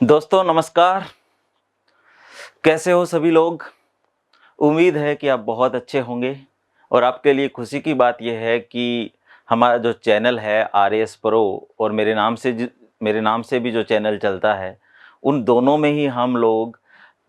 दोस्तों नमस्कार। कैसे हो सभी लोग। उम्मीद है कि आप बहुत अच्छे होंगे और आपके लिए खुशी की बात यह है कि हमारा जो चैनल है RAS प्रो और मेरे नाम से भी जो चैनल चलता है, उन दोनों में ही हम लोग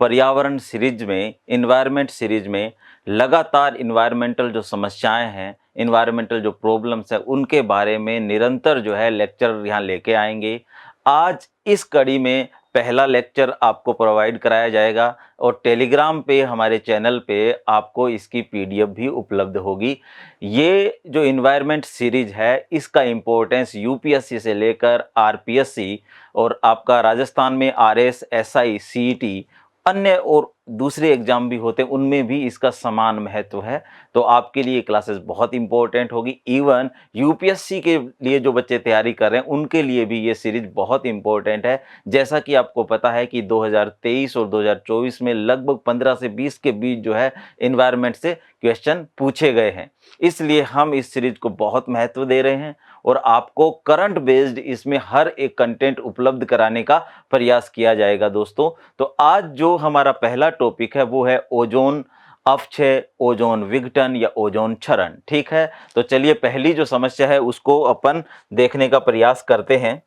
पर्यावरण सीरीज में, इन्वायरमेंट सीरीज में लगातार इन्वायरमेंटल जो समस्याएं हैं, इन्वायरमेंटल जो प्रॉब्लम्स हैं, उनके बारे में निरंतर जो है लेक्चर यहाँ लेके आएंगे। आज इस कड़ी में पहला लेक्चर आपको प्रोवाइड कराया जाएगा और टेलीग्राम पे हमारे चैनल पे आपको इसकी PDF भी उपलब्ध होगी। ये जो इन्वायरमेंट सीरीज है, इसका इम्पोर्टेंस UPSC से लेकर RPSC और आपका राजस्थान में RS SI CET अन्य और दूसरे एग्जाम भी होते हैं, उनमें भी इसका समान महत्व है। तो आपके लिए क्लासेस बहुत इंपॉर्टेंट होगी। इवन UPSC के लिए जो बच्चे तैयारी कर रहे हैं, उनके लिए भी ये सीरीज बहुत इंपॉर्टेंट है। जैसा कि आपको पता है कि 2023 और 2024 में लगभग 15 से 20 के बीच जो है एनवायरनमेंट से क्वेश्चन पूछे गए हैं। इसलिए हम इस सीरीज को बहुत महत्व दे रहे हैं और आपको करंट बेस्ड इसमें हर एक कंटेंट उपलब्ध कराने का प्रयास किया जाएगा दोस्तों। तो आज जो हमारा पहला टॉपिक है वो है ओजोन अपक्षय, ओजोन विघटन या ओजोन क्षरण। ठीक है, तो चलिए पहली जो समस्या है उसको अपन देखने का प्रयास करते हैं।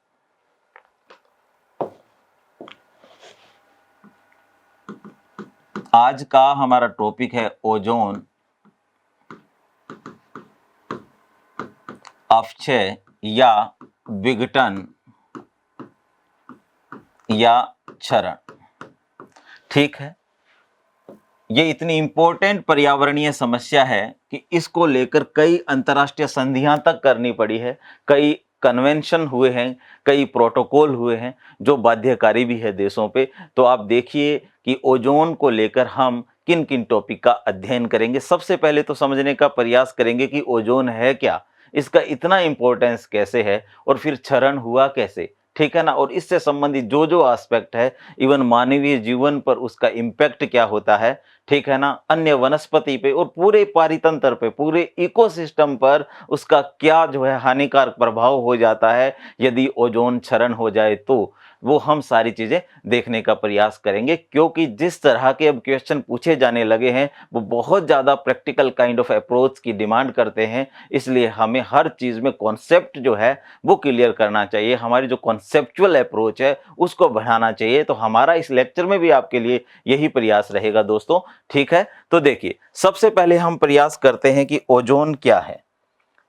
आज का हमारा टॉपिक है ओजोन अपक्षय या विघटन या क्षरण। ठीक है, ये इतनी इंपॉर्टेंट पर्यावरणीय समस्या है कि इसको लेकर कई अंतर्राष्ट्रीय संधियां तक करनी पड़ी है, कई कन्वेंशन हुए हैं, कई प्रोटोकॉल हुए हैं जो बाध्यकारी भी है देशों पे। तो आप देखिए कि ओजोन को लेकर हम किन किन टॉपिक का अध्ययन करेंगे। सबसे पहले तो समझने का प्रयास करेंगे कि ओजोन है क्या, इसका इतना इंपॉर्टेंस कैसे है और फिर क्षरण हुआ कैसे। ठीक है ना, और इससे संबंधित जो जो एस्पेक्ट है, इवन मानवीय जीवन पर उसका इम्पैक्ट क्या होता है, ठीक है ना, अन्य वनस्पति पे और पूरे पारितंत्र पे, पूरे इकोसिस्टम पर उसका क्या जो है हानिकारक प्रभाव हो जाता है यदि ओजोन क्षरण हो जाए, तो वो हम सारी चीजें देखने का प्रयास करेंगे। क्योंकि जिस तरह के अब क्वेश्चन पूछे जाने लगे हैं वो बहुत ज्यादा प्रैक्टिकल काइंड ऑफ अप्रोच की डिमांड करते हैं। इसलिए हमें हर चीज में कॉन्सेप्ट जो है वो क्लियर करना चाहिए, हमारी जो कॉन्सेप्चुअल अप्रोच है उसको बढ़ाना चाहिए। तो हमारा इस लेक्चर में भी आपके लिए यही प्रयास रहेगा दोस्तों। ठीक है, तो देखिए सबसे पहले हम प्रयास करते हैं कि ओजोन क्या है।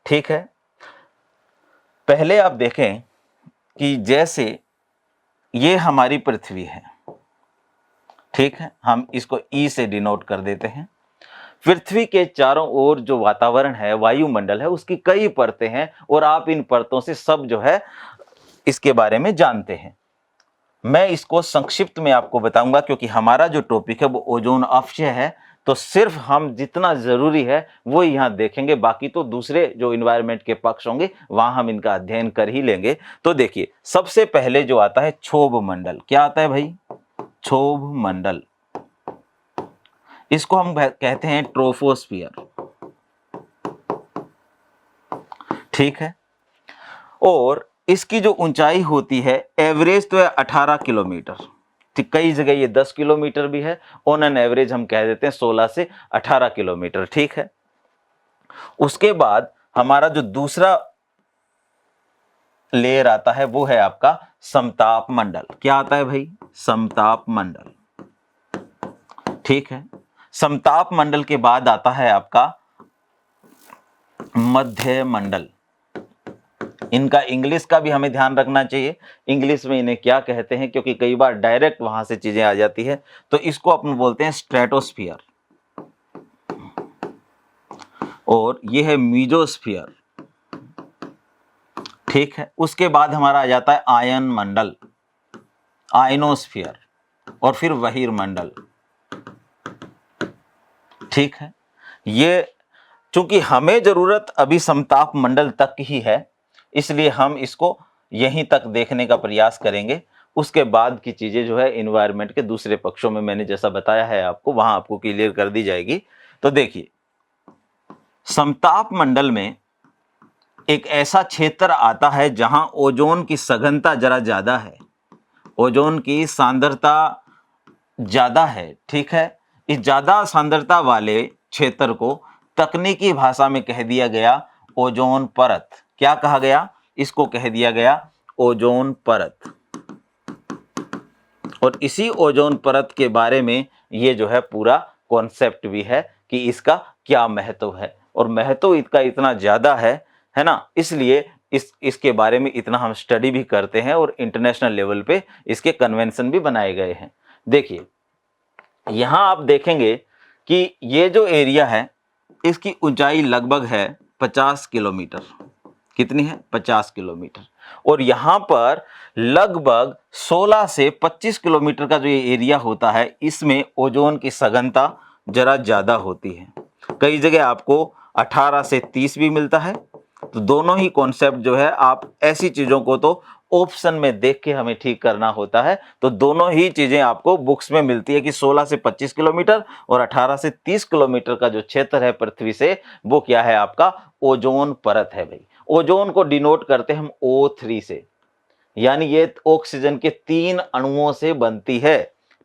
ठीक है, पहले आप देखें कि जैसे ये हमारी पृथ्वी है, ठीक है, हम इसको ई से डिनोट कर देते हैं। पृथ्वी के चारों ओर जो वातावरण है, वायुमंडल है, उसकी कई परतें हैं और आप इन परतों से सब जो है इसके बारे में जानते हैं। मैं इसको संक्षिप्त में आपको बताऊंगा क्योंकि हमारा जो टॉपिक है वो ओजोन अपक्षय है। तो सिर्फ हम जितना जरूरी है वो यहां देखेंगे, बाकी तो दूसरे जो इन्वायरमेंट के पक्ष होंगे वहां हम इनका अध्ययन कर ही लेंगे। तो देखिए सबसे पहले जो आता है क्षोभ मंडल। क्या आता है भाई? क्षोभ मंडल। इसको हम कहते हैं ट्रोपोस्फियर। ठीक है, और इसकी जो ऊंचाई होती है एवरेज तो है 18 किलोमीटर। ठीक, कई जगह ये 10 किलोमीटर भी है, ऑन एन एवरेज हम कह देते हैं 16 से 18 किलोमीटर। ठीक है, उसके बाद हमारा जो दूसरा लेयर आता है वो है आपका समताप मंडल। क्या आता है भाई? समताप मंडल। ठीक है, समताप मंडल के बाद आता है आपका मध्य मंडल। इनका इंग्लिश का भी हमें ध्यान रखना चाहिए, इंग्लिश में इन्हें क्या कहते हैं, क्योंकि कई बार डायरेक्ट वहां से चीजें आ जाती है। तो इसको अपन बोलते हैं स्ट्रेटोस्फियर और ये है मीजोस्फियर। ठीक है, उसके बाद हमारा आ जाता है आयन मंडल, आयनोस्फियर और फिर बहिर्मंडल। ठीक है, ये चूंकि हमें जरूरत अभी समताप मंडल तक ही है, इसलिए हम इसको यहीं तक देखने का प्रयास करेंगे। उसके बाद की चीजें जो है इन्वायरमेंट के दूसरे पक्षों में मैंने जैसा बताया है आपको, वहां आपको क्लियर कर दी जाएगी। तो देखिए समताप मंडल में एक ऐसा क्षेत्र आता है जहां ओजोन की सघनता जरा ज्यादा है ओजोन की सांद्रता ज़्यादा है, ठीक है। इस ज़्यादा सांद्रता वाले क्षेत्र को तकनीकी भाषा में कह दिया गया ओजोन परत। क्या कहा गया? इसको कह दिया गया ओजोन परत। और इसी ओजोन परत के बारे में ये जो है पूरा कॉन्सेप्ट भी है कि इसका क्या महत्व है, और महत्व इसका इतना ज़्यादा है ना, इसलिए इसके बारे में इतना हम स्टडी भी करते हैं और इंटरनेशनल लेवल पे इसके कन्वेंशन भी बनाए गए हैं। देखिए यहाँ आप देखेंगे कि ये जो एरिया है इसकी ऊंचाई लगभग है 50 किलोमीटर। कितनी है? 50 किलोमीटर। और यहाँ पर लगभग 16 से 25 किलोमीटर का जो ये एरिया होता है, इसमें ओजोन की सघनता जरा ज़्यादा होती है। कई जगह आपको 18 से 30 भी मिलता है। तो दोनों ही कॉन्सेप्ट जो है, आप ऐसी चीज़ों को तो ऑप्शन में देख के हमें ठीक करना होता है। तो दोनों ही चीज़ें आपको बुक्स में मिलती है कि 16 से 25 किलोमीटर और 18 से 30 किलोमीटर का जो क्षेत्र है पृथ्वी से, वो क्या है? आपका ओजोन परत है भाई। ओजोन को डिनोट करते हैं हम O3 से, यानी ये ऑक्सीजन के 3 अणुओं से बनती है।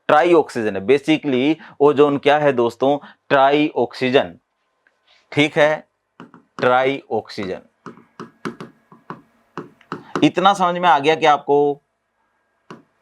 ट्राई ऑक्सीजन है बेसिकली। ओजोन क्या है दोस्तों? ट्राई ऑक्सीजन, ठीक है, ट्राई ऑक्सीजन। इतना समझ में आ गया कि आपको?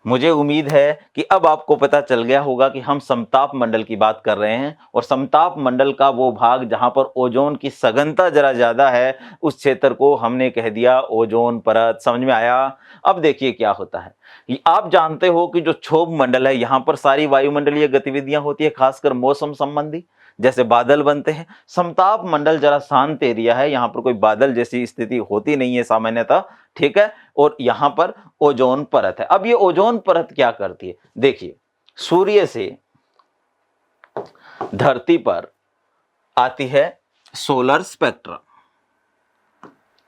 मुझे उम्मीद है कि अब आपको पता चल गया होगा कि हम समताप मंडल की बात कर रहे हैं, और समताप मंडल का वो भाग जहां पर ओजोन की सघनता जरा ज्यादा है, उस क्षेत्र को हमने कह दिया ओजोन परत। समझ में आया? अब देखिए क्या होता है। आप जानते हो कि जो क्षोभ मंडल है, यहां पर सारी वायुमंडलीय गतिविधियां होती है, खासकर मौसम संबंधी, जैसे बादल बनते हैं। समताप मंडल जरा शांत एरिया है, यहां पर कोई बादल जैसी स्थिति होती नहीं है सामान्यतः, ठीक है। और यहां पर ओजोन परत है। अब ये ओजोन परत क्या करती है? देखिए, सूर्य से धरती पर आती है सोलर स्पेक्ट्रम,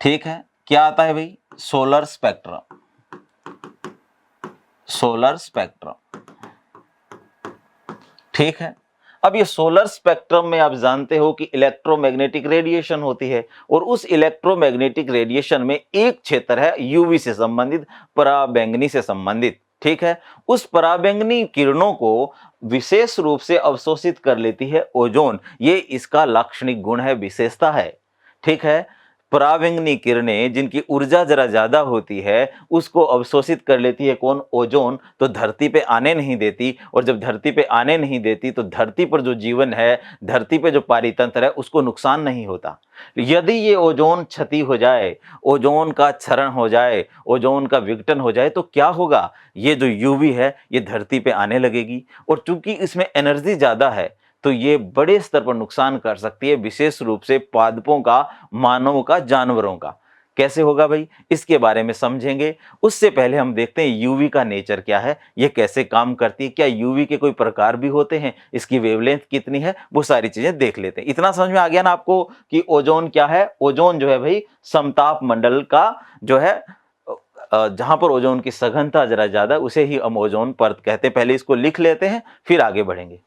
ठीक है। क्या आता है भाई? सोलर स्पेक्ट्रम, सोलर स्पेक्ट्रम, ठीक है। अब ये सोलर स्पेक्ट्रम में आप जानते हो कि इलेक्ट्रोमैग्नेटिक रेडिएशन होती है, और उस इलेक्ट्रोमैग्नेटिक रेडिएशन में एक क्षेत्र है यूवी से संबंधित, पराबैंगनी से संबंधित, ठीक है। उस पराबैंगनी किरणों को विशेष रूप से अवशोषित कर लेती है ओजोन। ये इसका लाक्षणिक गुण है, विशेषता है, ठीक है। पराबैंगनी किरणें जिनकी ऊर्जा जरा ज्यादा होती है, उसको अवशोषित कर लेती है कौन? ओजोन। तो धरती पे आने नहीं देती, और जब धरती पे आने नहीं देती तो धरती पर जो जीवन है, धरती पे जो पारितंत्र है, उसको नुकसान नहीं होता। यदि ये ओजोन क्षति हो जाए, ओजोन का क्षरण हो जाए, ओजोन का विघटन हो जाए, तो क्या होगा? ये जो यूवी है ये धरती पे आने लगेगी, और चूंकि इसमें एनर्जी ज्यादा है तो ये बड़े स्तर पर नुकसान कर सकती है, विशेष रूप से पादपों का, मानवों का, जानवरों का। कैसे होगा भाई? इसके बारे में समझेंगे। उससे पहले हम देखते हैं यूवी का नेचर क्या है, ये कैसे काम करती है, क्या यूवी के कोई प्रकार भी होते हैं, इसकी वेवलेंथ कितनी है, वो सारी चीजें देख लेते हैं। इतना समझ में आ गया ना आपको कि ओजोन क्या है? ओजोन जो है भाई समताप मंडल का जो है, जहां पर ओजोन की सघनता जरा ज्यादा, उसे ही हम ओजोन परत कहते हैं। पहले इसको लिख लेते हैं, फिर आगे बढ़ेंगे।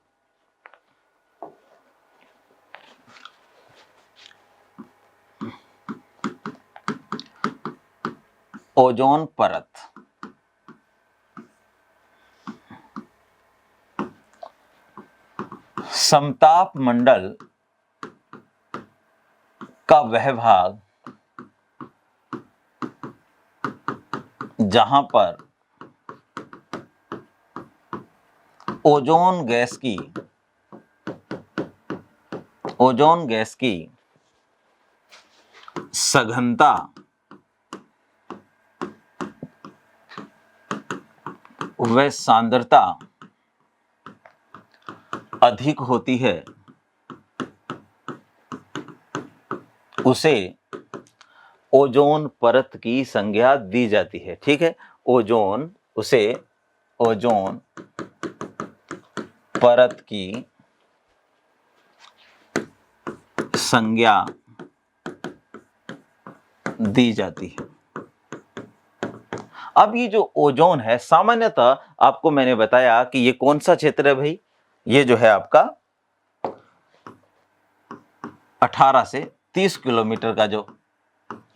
ओजोन परत, समताप मंडल का वह भाग जहां पर ओजोन गैस की सघनता व सांद्रता अधिक होती है, उसे ओजोन परत की संज्ञा दी जाती है, ठीक है। उसे ओजोन परत की संज्ञा दी जाती है। अब ये जो ओजोन है, सामान्यतः आपको मैंने बताया कि ये कौन सा क्षेत्र है भाई? ये जो है आपका 18 से 30 किलोमीटर का जो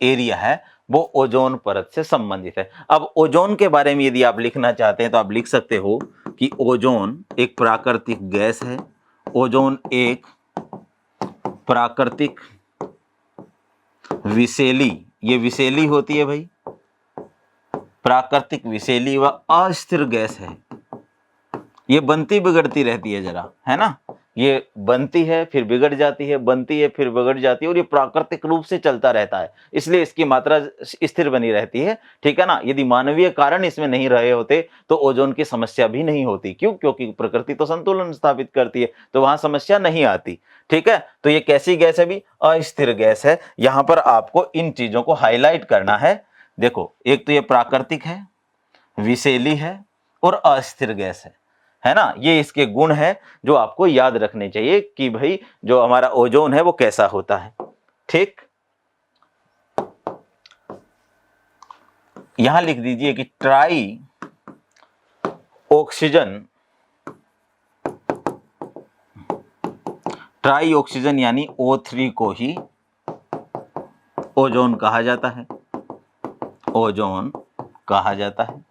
एरिया है, वो ओजोन परत से संबंधित है। अब ओजोन के बारे में यदि आप लिखना चाहते हैं तो आप लिख सकते हो कि ओजोन एक प्राकृतिक गैस है। ओजोन एक प्राकृतिक विषैली, ये विषैली होती है भाई, प्राकृतिक विषैली व अस्थिर गैस है। ये बनती बिगड़ती रहती है जरा, है ना, ये बनती है फिर बिगड़ जाती है, बनती है फिर बिगड़ जाती है, और ये प्राकृतिक रूप से चलता रहता है, इसलिए इसकी मात्रा स्थिर बनी रहती है। ठीक है ना। यदि मानवीय कारण इसमें नहीं रहे होते तो ओजोन की समस्या भी नहीं होती। क्यों? क्योंकि प्रकृति तो संतुलन स्थापित करती है, तो वहां समस्या नहीं आती। ठीक है। तो ये कैसी गैस है भी? अस्थिर गैस है। यहां पर आपको इन चीजों को हाईलाइट करना है। देखो, एक तो ये प्राकृतिक है, विषैली है और अस्थिर गैस है ना। ये इसके गुण है जो आपको याद रखने चाहिए कि भाई जो हमारा ओजोन है वो कैसा होता है। ठीक, यहां लिख दीजिए कि ट्राई ऑक्सीजन यानी O3 को ही ओजोन कहा जाता है, ओजोन कहा जाता है।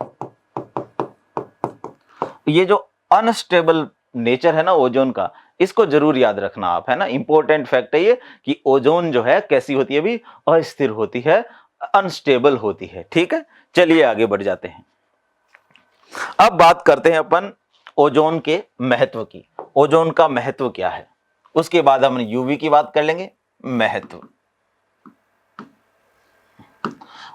ये जो अनस्टेबल नेचर है ना ओजोन का, इसको जरूर याद रखना आप, है ना। इंपॉर्टेंट फैक्ट है ये कि ओजोन जो है कैसी होती है भी? अस्थिर होती है, अनस्टेबल होती है। ठीक है, चलिए आगे बढ़ जाते हैं। अब बात करते हैं अपन ओजोन के महत्व की। ओजोन का महत्व क्या है, उसके बाद हम यूवी की बात कर लेंगे। महत्व,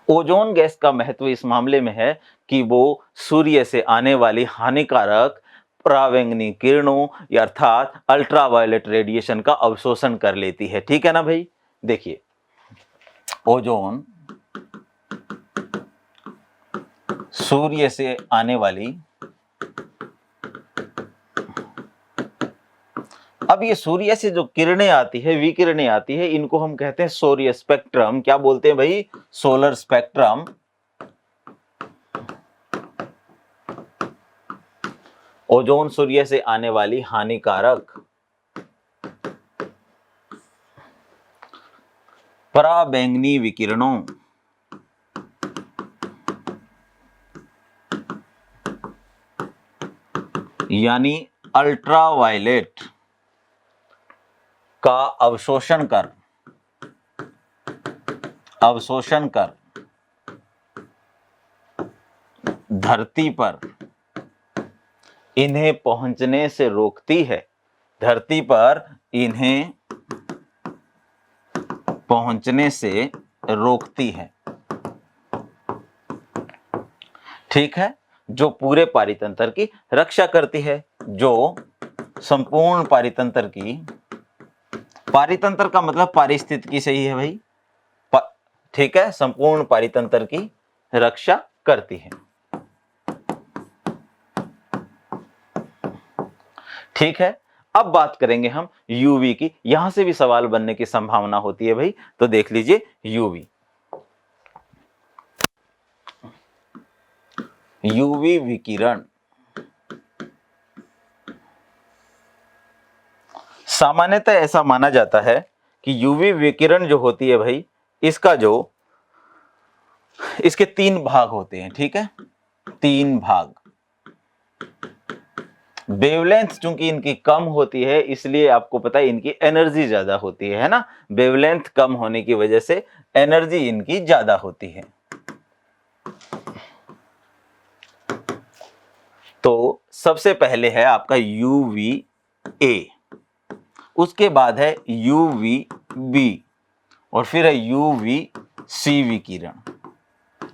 ओजोन गैस का महत्व इस मामले में है कि वो सूर्य से आने वाली हानिकारक पराबैंगनी किरणों अर्थात अल्ट्रावायलेट रेडिएशन का अवशोषण कर लेती है। ठीक है ना भाई। देखिए, ओजोन सूर्य से आने वाली, अब ये सूर्य से जो किरणें आती है, विकिरणें आती है, इनको हम कहते हैं सौर्य स्पेक्ट्रम। क्या बोलते हैं भाई? Solar spectrum. ओजोन सूर्य से आने वाली हानिकारक पराबैंगनी विकिरणों यानी अल्ट्रावायलेट का अवशोषण कर धरती पर इन्हें पहुंचने से रोकती है। धरती पर इन्हें पहुंचने से रोकती है। ठीक है, जो पूरे पारितंत्र की रक्षा करती है, जो संपूर्ण पारितंत्र की, पारितंत्र का मतलब पारिस्थितिकी सही है भाई। ठीक है, संपूर्ण पारितंत्र की रक्षा करती है। ठीक है, अब बात करेंगे हम यूवी की। यहां से भी सवाल बनने की संभावना होती है भाई, तो देख लीजिए यूवी। यूवी विकिरण सामान्यतः ऐसा माना जाता है कि यूवी विकिरण जो होती है भाई, इसके 3 भाग होते हैं। ठीक है, 3 भाग। वेवलेंथ चूंकि इनकी कम होती है, इसलिए आपको पता है इनकी एनर्जी ज्यादा होती है ना। वेवलेंथ कम होने की वजह से एनर्जी इनकी ज्यादा होती है। तो सबसे पहले है आपका UVA, उसके बाद है UVB और फिर है UVC विकिरण।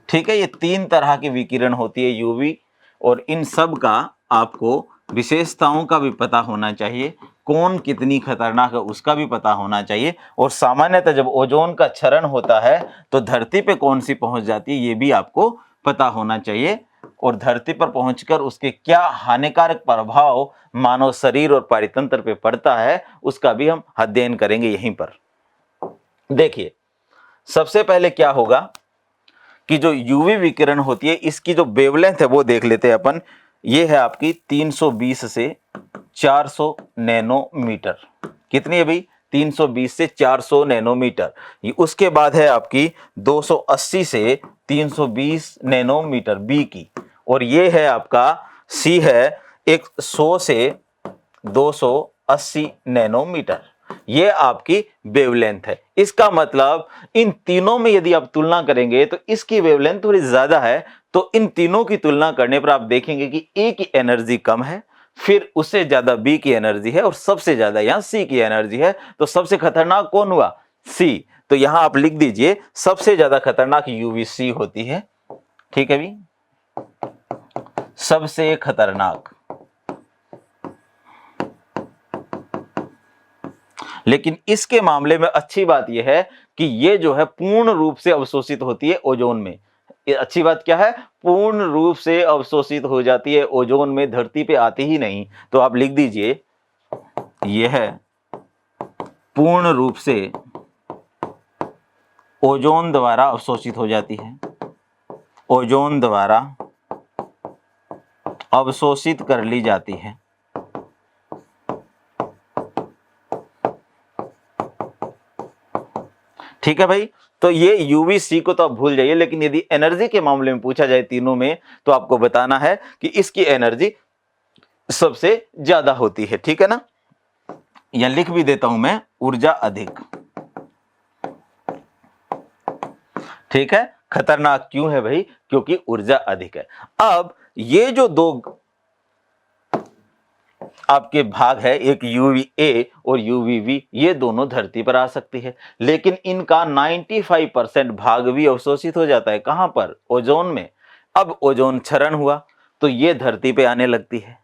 ठीक है, ये 3 तरह की विकिरण होती है यूवी, और इन सब का आपको विशेषताओं का भी पता होना चाहिए, कौन कितनी खतरनाक है उसका भी पता होना चाहिए। और सामान्यतः जब ओजोन का क्षरण होता है तो धरती पे कौन सी पहुंच जाती है ये भी आपको पता होना चाहिए, और धरती पर पहुंचकर उसके क्या हानिकारक प्रभाव मानव शरीर और पारितंत्र पे पड़ता है उसका भी हम अध्ययन करेंगे यहीं पर। देखिए, सबसे पहले क्या होगा कि जो यूवी विकिरण होती है, इसकी जो वेवलेंथ है वो देख लेते हैं अपन। ये है आपकी 320 से 400 नैनोमीटर। कितनी है भाई? 320 से 400 नैनोमीटर। उसके बाद है आपकी 280 से 320 नैनोमीटर बी की, और ये है आपका सी है 100 से 280 नैनोमीटर। ये आपकी वेवलेंथ है। इसका मतलब इन तीनों में यदि आप तुलना करेंगे तो इसकी वेवलेंथ थोड़ी ज्यादा है, तो इन तीनों की तुलना करने पर आप देखेंगे कि ए की एनर्जी कम है, फिर उससे ज्यादा बी की एनर्जी है, और सबसे ज्यादा यहां सी की एनर्जी है। तो सबसे खतरनाक कौन हुआ? सी। तो यहां आप लिख दीजिए सबसे ज्यादा खतरनाक यूवीसी होती है। ठीक है भी, सबसे खतरनाक। लेकिन इसके मामले में अच्छी बात यह है कि ये जो है पूर्ण रूप से अवशोषित होती है ओजोन में। ये अच्छी बात क्या है? पूर्ण रूप से अवशोषित हो जाती है ओजोन में, धरती पे आती ही नहीं। तो आप लिख दीजिए यह है पूर्ण रूप से ओजोन द्वारा अवशोषित हो जाती है, ओजोन द्वारा अवशोषित कर ली जाती है। ठीक है भाई, तो ये यूवीसी को तो आप भूल जाइए, लेकिन यदि एनर्जी के मामले में पूछा जाए तीनों में, तो आपको बताना है कि इसकी एनर्जी सबसे ज्यादा होती है। ठीक है ना, या लिख भी देता हूं मैं, ऊर्जा अधिक। ठीक है, खतरनाक क्यों है भाई? क्योंकि ऊर्जा अधिक है। अब ये जो दो आपके भाग है, एक यूवीए और यूवीबी, ये दोनों धरती पर आ सकती है, लेकिन इनका 95% भाग भी अवशोषित हो जाता है। कहां पर? ओजोन में। अब ओजोन क्षरण हुआ तो ये धरती पे आने लगती है।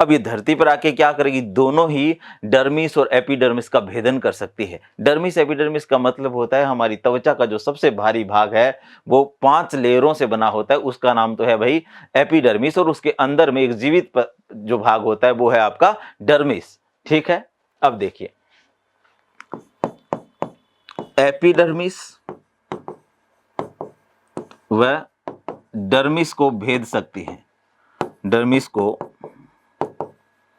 अब ये धरती पर आके क्या करेगी? दोनों ही डर्मिस और एपिडर्मिस का भेदन कर सकती है। डर्मिस एपिडर्मिस का मतलब होता है हमारी त्वचा का जो सबसे भारी भाग है, वो 5 लेयरों से बना होता है, उसका नाम तो है भाई एपिडर्मिस, और उसके अंदर में एक जीवित जो भाग होता है वो है आपका डर्मिस। ठीक है, अब देखिए एपिडर्मिस व डर्मिस को भेद सकती है, डर्मिस को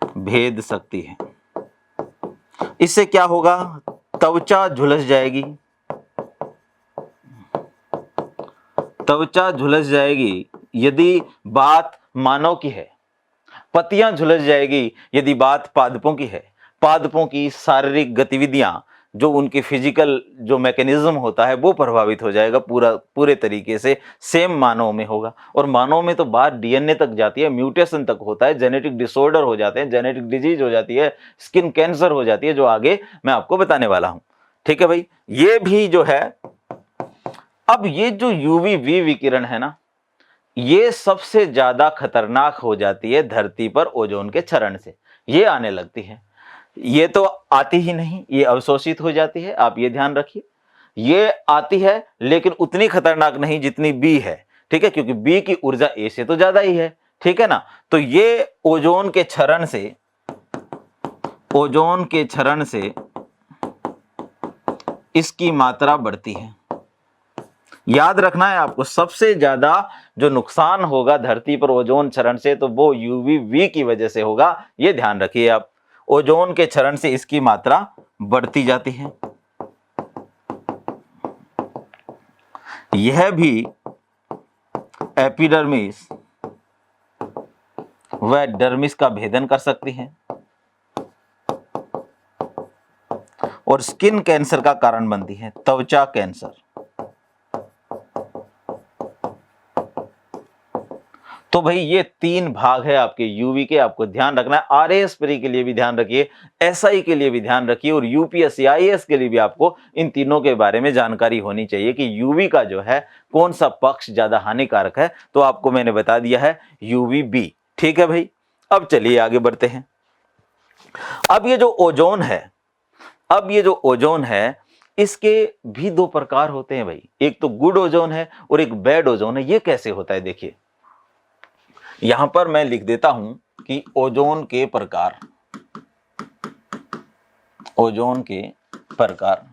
भेद सकती है। इससे क्या होगा? त्वचा झुलस जाएगी, त्वचा झुलस जाएगी यदि बात मानव की है, पत्तियां झुलस जाएगी यदि बात पादपों की है। पादपों की शारीरिक गतिविधियां, जो उनकी फिजिकल जो मैकेनिज्म होता है, वो प्रभावित हो जाएगा पूरे तरीके से। सेम मानव में होगा, और मानव में तो बात डीएनए तक जाती है, म्यूटेशन तक होता है, जेनेटिक डिसऑर्डर हो जाते हैं, जेनेटिक डिजीज हो जाती है, स्किन कैंसर हो जाती है, जो आगे मैं आपको बताने वाला हूं। ठीक है भाई, ये भी जो है, अब ये जो यूवीवी विकिरण है ना, ये सबसे ज्यादा खतरनाक हो जाती है धरती पर ओजोन के क्षरण से। ये आने लगती है, ये तो आती ही नहीं, ये अवशोषित हो जाती है। आप ये ध्यान रखिए, ये आती है लेकिन उतनी खतरनाक नहीं जितनी बी है। ठीक है, क्योंकि बी की ऊर्जा ए से तो ज्यादा ही है। ठीक है ना, तो ये ओजोन के क्षरण से, ओजोन के क्षरण से इसकी मात्रा बढ़ती है। याद रखना है आपको, सबसे ज्यादा जो नुकसान होगा धरती पर ओजोन क्षरण से, तो वो यूवीवी की वजह से होगा। ये ध्यान रखिए आप, ओजोन के क्षरण से इसकी मात्रा बढ़ती जाती है। यह भी एपिडर्मिस व डर्मिस का भेदन कर सकती है और स्किन कैंसर का कारण बनती है, त्वचा कैंसर। तो भाई ये 3 भाग है आपके यूवी के, आपको ध्यान रखना है। आरएएस के लिए भी ध्यान रखिए, एसआई के लिए भी ध्यान रखिए, और यूपीएससी आईएएस के लिए भी आपको इन तीनों के बारे में जानकारी होनी चाहिए कि यूवी का जो है कौन सा पक्ष ज्यादा हानिकारक है। तो आपको मैंने बता दिया है यूवीबी। ठीक है भाई, अब चलिए आगे बढ़ते हैं। अब ये जो ओजोन है, अब ये जो ओजोन है, इसके भी 2 प्रकार होते हैं भाई। एक तो गुड ओजोन है और एक बैड ओजोन है। ये कैसे होता है? देखिए यहां पर मैं लिख देता हूं कि ओजोन के प्रकार, ओजोन के प्रकार।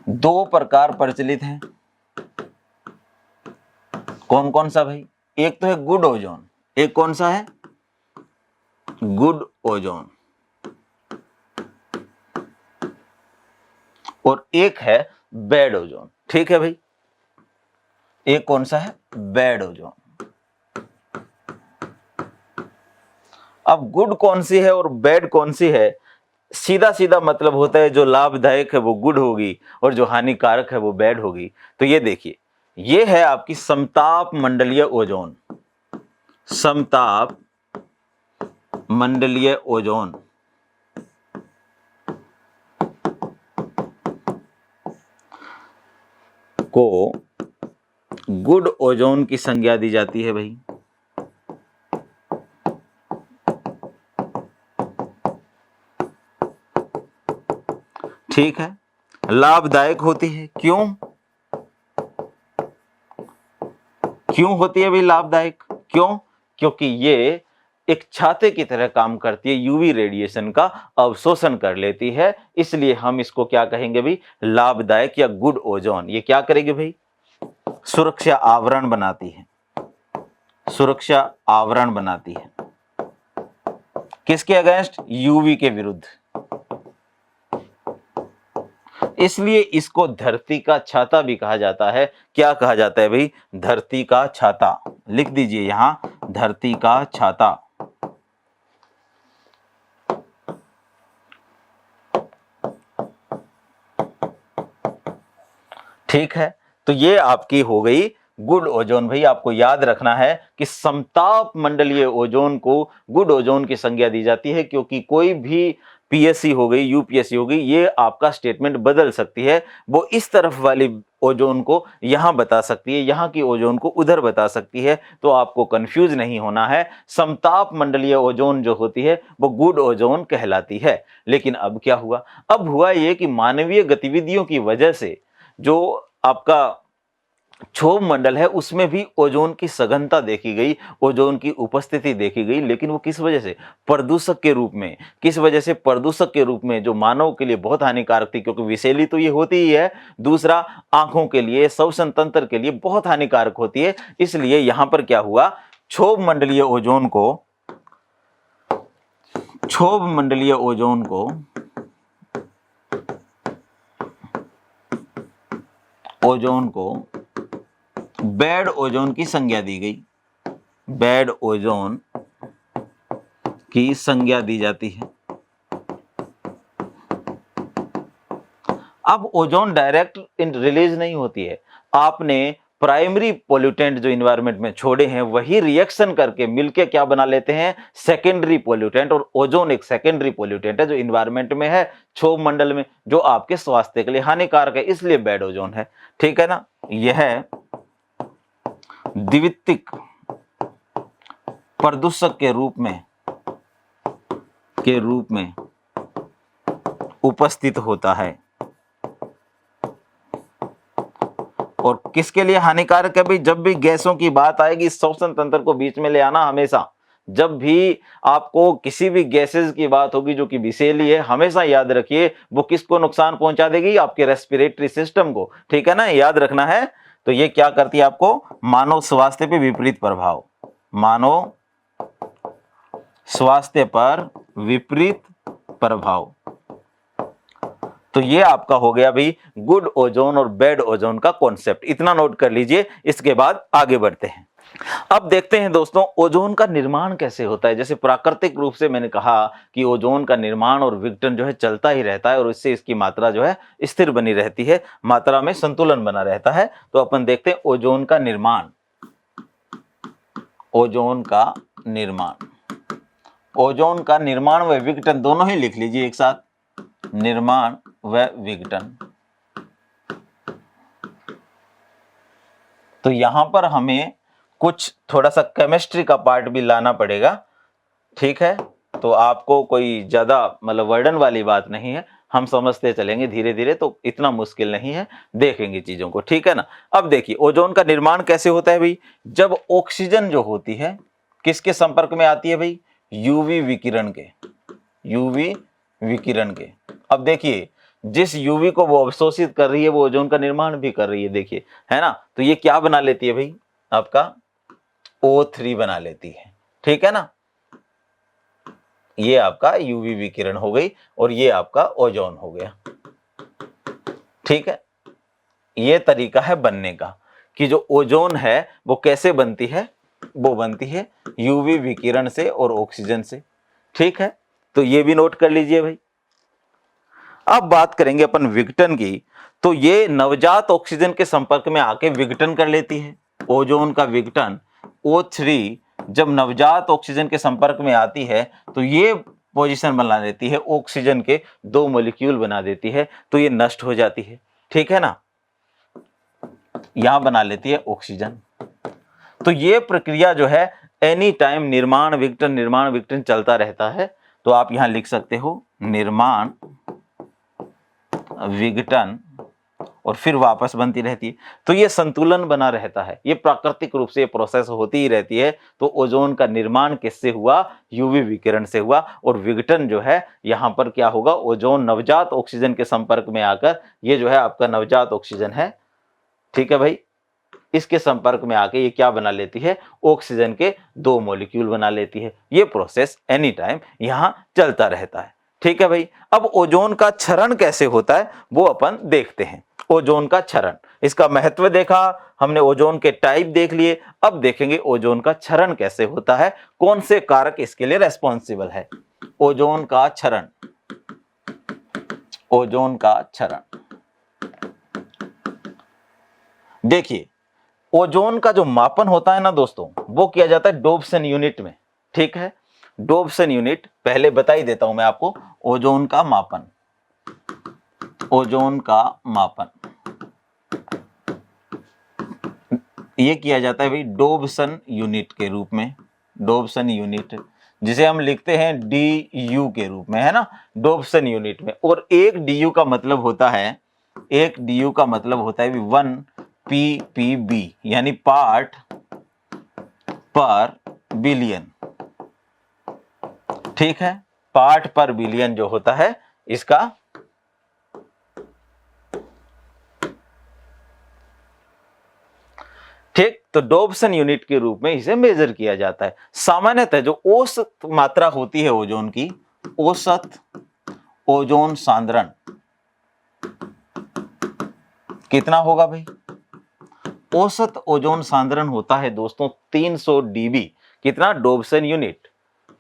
दो प्रकार प्रचलित हैं। कौन कौन सा भाई? एक तो है गुड ओजोन, एक कौन सा है? गुड ओजोन, और एक है बैड ओजोन। ठीक है भाई, एक कौन सा है? Bad ozone. अब गुड कौन सी है और बैड कौन सी है, सीधा सीधा मतलब होता है जो लाभदायक है वो गुड होगी और जो हानिकारक है वो बैड होगी। तो ये देखिए, ये है आपकी समताप मंडलीय ओजोन, समताप मंडलीय ओजोन को गुड ओजोन की संज्ञा दी जाती है भाई। ठीक है, लाभदायक होती है। क्यों क्यों होती है भाई लाभदायक? क्यों? क्योंकि ये एक छाते की तरह काम करती है, यूवी रेडिएशन का अवशोषण कर लेती है, इसलिए हम इसको क्या कहेंगे भाई? लाभदायक या गुड ओजोन। ये क्या करेगी भाई? सुरक्षा आवरण बनाती है, सुरक्षा आवरण बनाती है। किसके अगेंस्ट? यूवी के विरुद्ध। इसलिए इसको धरती का छाता भी कहा जाता है। क्या कहा जाता है भाई? धरती का छाता। लिख दीजिए यहां, धरती का छाता। ठीक है, तो ये आपकी हो गई गुड ओजोन। भाई आपको याद रखना है कि समताप मंडलीय ओजोन को गुड ओजोन की संज्ञा दी जाती है, क्योंकि कोई भी पीएससी हो गई, यूपीएससी हो गई, ये आपका स्टेटमेंट बदल सकती है। वो इस तरफ वाली ओजोन को यहां बता सकती है, यहां की ओजोन को उधर बता सकती है, तो आपको कंफ्यूज नहीं होना है। समताप मंडलीय ओजोन जो होती है वो गुड ओजोन कहलाती है। लेकिन अब क्या हुआ? अब हुआ ये कि मानवीय गतिविधियों की वजह से जो आपका क्षोभ मंडल है उसमें भी ओजोन की सघनता देखी गई, ओजोन की उपस्थिति देखी गई। लेकिन वो किस वजह से? प्रदूषक के रूप में। किस वजह से? प्रदूषक के रूप में, जो मानव के लिए बहुत हानिकारक थी, क्योंकि विषैली तो ये होती ही है, दूसरा आंखों के लिए, श्वसन तंत्र के लिए बहुत हानिकारक होती है। इसलिए यहां पर क्या हुआ? क्षोभ मंडलीय ओजोन को, क्षोभ मंडलीय ओजोन को ओजोन को बैड ओजोन की संज्ञा दी गई, बैड ओजोन की संज्ञा दी जाती है। अब ओजोन डायरेक्ट रिलीज नहीं होती है, आपने प्राइमरी पोल्यूटेंट जो इन्वायरमेंट में छोड़े हैं वही रिएक्शन करके मिलके क्या बना लेते हैं? Secondary pollutant. और ओजोन एक सेकेंडरी पोल्यूटेंट है जो इन्वायरमेंट में है, क्षोभ मंडल में, जो आपके स्वास्थ्य के लिए हानिकारक है, इसलिए बैड ओजोन है। ठीक है ना? यह द्वितीयक प्रदूषक के रूप में उपस्थित होता है। और किसके लिए हानिकारक है भाई? जब भी गैसों की बात आएगी, श्वसन तंत्र को बीच में ले आना हमेशा। जब भी आपको किसी भी गैसेस की बात होगी जो कि विषैली है, हमेशा याद रखिए वो किसको नुकसान पहुंचा देगी? आपके रेस्पिरेटरी सिस्टम को। ठीक है ना? याद रखना है। तो ये क्या करती है आपको? मानव स्वास्थ्य पे विपरीत प्रभाव, मानव स्वास्थ्य पर विपरीत प्रभाव। तो ये आपका हो गया भाई गुड ओजोन और बैड ओजोन का कॉन्सेप्ट। इतना नोट कर लीजिए, इसके बाद आगे बढ़ते हैं। अब देखते हैं दोस्तों ओजोन का निर्माण कैसे होता है। जैसे प्राकृतिक रूप से मैंने कहा कि ओजोन का निर्माण और विघटन जो है चलता ही रहता है और इससे इसकी मात्रा जो है स्थिर बनी रहती है, मात्रा में संतुलन बना रहता है। तो अपन देखते हैं ओजोन का निर्माण। ओजोन का निर्माण, ओजोन का निर्माण व विघटन दोनों ही लिख लीजिए एक साथ, निर्माण व विघटन। तो यहां पर हमें कुछ थोड़ा सा केमिस्ट्री का पार्ट भी लाना पड़ेगा। ठीक है? तो आपको कोई ज्यादा मतलब वर्डन वाली बात नहीं है, हम समझते चलेंगे धीरे धीरे, तो इतना मुश्किल नहीं है, देखेंगे चीजों को। ठीक है ना? अब देखिए ओजोन का निर्माण कैसे होता है भाई? जब ऑक्सीजन जो होती है किसके संपर्क में आती है भाई? यूवी विकिरण के, यूवी विकिरण के। अब देखिए जिस यूवी को वो अवशोषित कर रही है वो ओजोन का निर्माण भी कर रही है, देखिए, है ना? तो ये क्या बना लेती है भाई? आपका O3 बना लेती है। ठीक है ना? ये आपका यूवी विकिरण हो गई और ये आपका ओजोन हो गया। ठीक है, ये तरीका है बनने का कि जो ओजोन है वो कैसे बनती है, वो बनती है यूवी विकिरण से और ऑक्सीजन से। ठीक है, तो ये भी नोट कर लीजिए भाई। अब बात करेंगे अपन विघटन की, तो ये नवजात ऑक्सीजन के संपर्क में आके विघटन कर लेती है। ओजोन का विघटन O3 जब नवजात ऑक्सीजन के संपर्क में आती है तो ये पोजीशन बना लेती है, ऑक्सीजन के 2 मॉलिक्यूल बना देती है, तो ये नष्ट हो जाती है। ठीक है ना, यहां बना लेती है ऑक्सीजन। तो ये प्रक्रिया जो है एनी टाइम निर्माण विघटन चलता रहता है। तो आप यहां लिख सकते हो निर्माण विघटन और फिर वापस बनती रहती है। तो ये संतुलन बना रहता है, ये प्राकृतिक रूप से प्रोसेस होती ही रहती है। तो ओजोन का निर्माण किससे हुआ, यूवी विकिरण से हुआ, और विघटन जो है यहां पर क्या होगा, ओजोन नवजात ऑक्सीजन के संपर्क में आकर, ये जो है आपका नवजात ऑक्सीजन है, ठीक है भाई, इसके संपर्क में आके ये क्या बना लेती है, ऑक्सीजन के 2 मॉलिक्यूल बना लेती है। ये प्रोसेस एनी टाइम यहां चलता रहता है। ठीक है भाई, अब ओजोन का क्षरण कैसे होता है वो अपन देखते हैं। ओजोन का क्षरण, इसका महत्व देखा हमने, ओजोन के टाइप देख लिए, अब देखेंगे ओजोन का क्षरण कैसे होता है, कौन से कारक इसके लिए रेस्पॉन्सिबल है। ओजोन का क्षरण, ओजोन का क्षरण, देखिए ओजोन का जो मापन होता है ना दोस्तों, वो किया जाता है डोप्सन यूनिट में। ठीक है, डोप्सन यूनिट पहले बता ही देता हूं मैं आपको। ओजोन का मापन, ओजोन का मापन ये किया जाता है भाई डोप्सन यूनिट के रूप में। डोप्सन यूनिट जिसे हम लिखते हैं DU के रूप में, है ना, डोप्सन यूनिट में। और एक DU का मतलब होता है, एक DU का मतलब होता है 1 ppb, यानी पार्ट पर बिलियन। ठीक है, पार्ट पर बिलियन जो होता है इसका, ठीक, तो डोप्सन यूनिट के रूप में इसे मेजर किया जाता है। सामान्यतः जो औसत मात्रा होती है ओजोन की, औसत ओजोन सांद्रण कितना होगा भाई, औसत ओजोन सांद्रण होता है दोस्तों 300 dB। कितना, डोप्सन यूनिट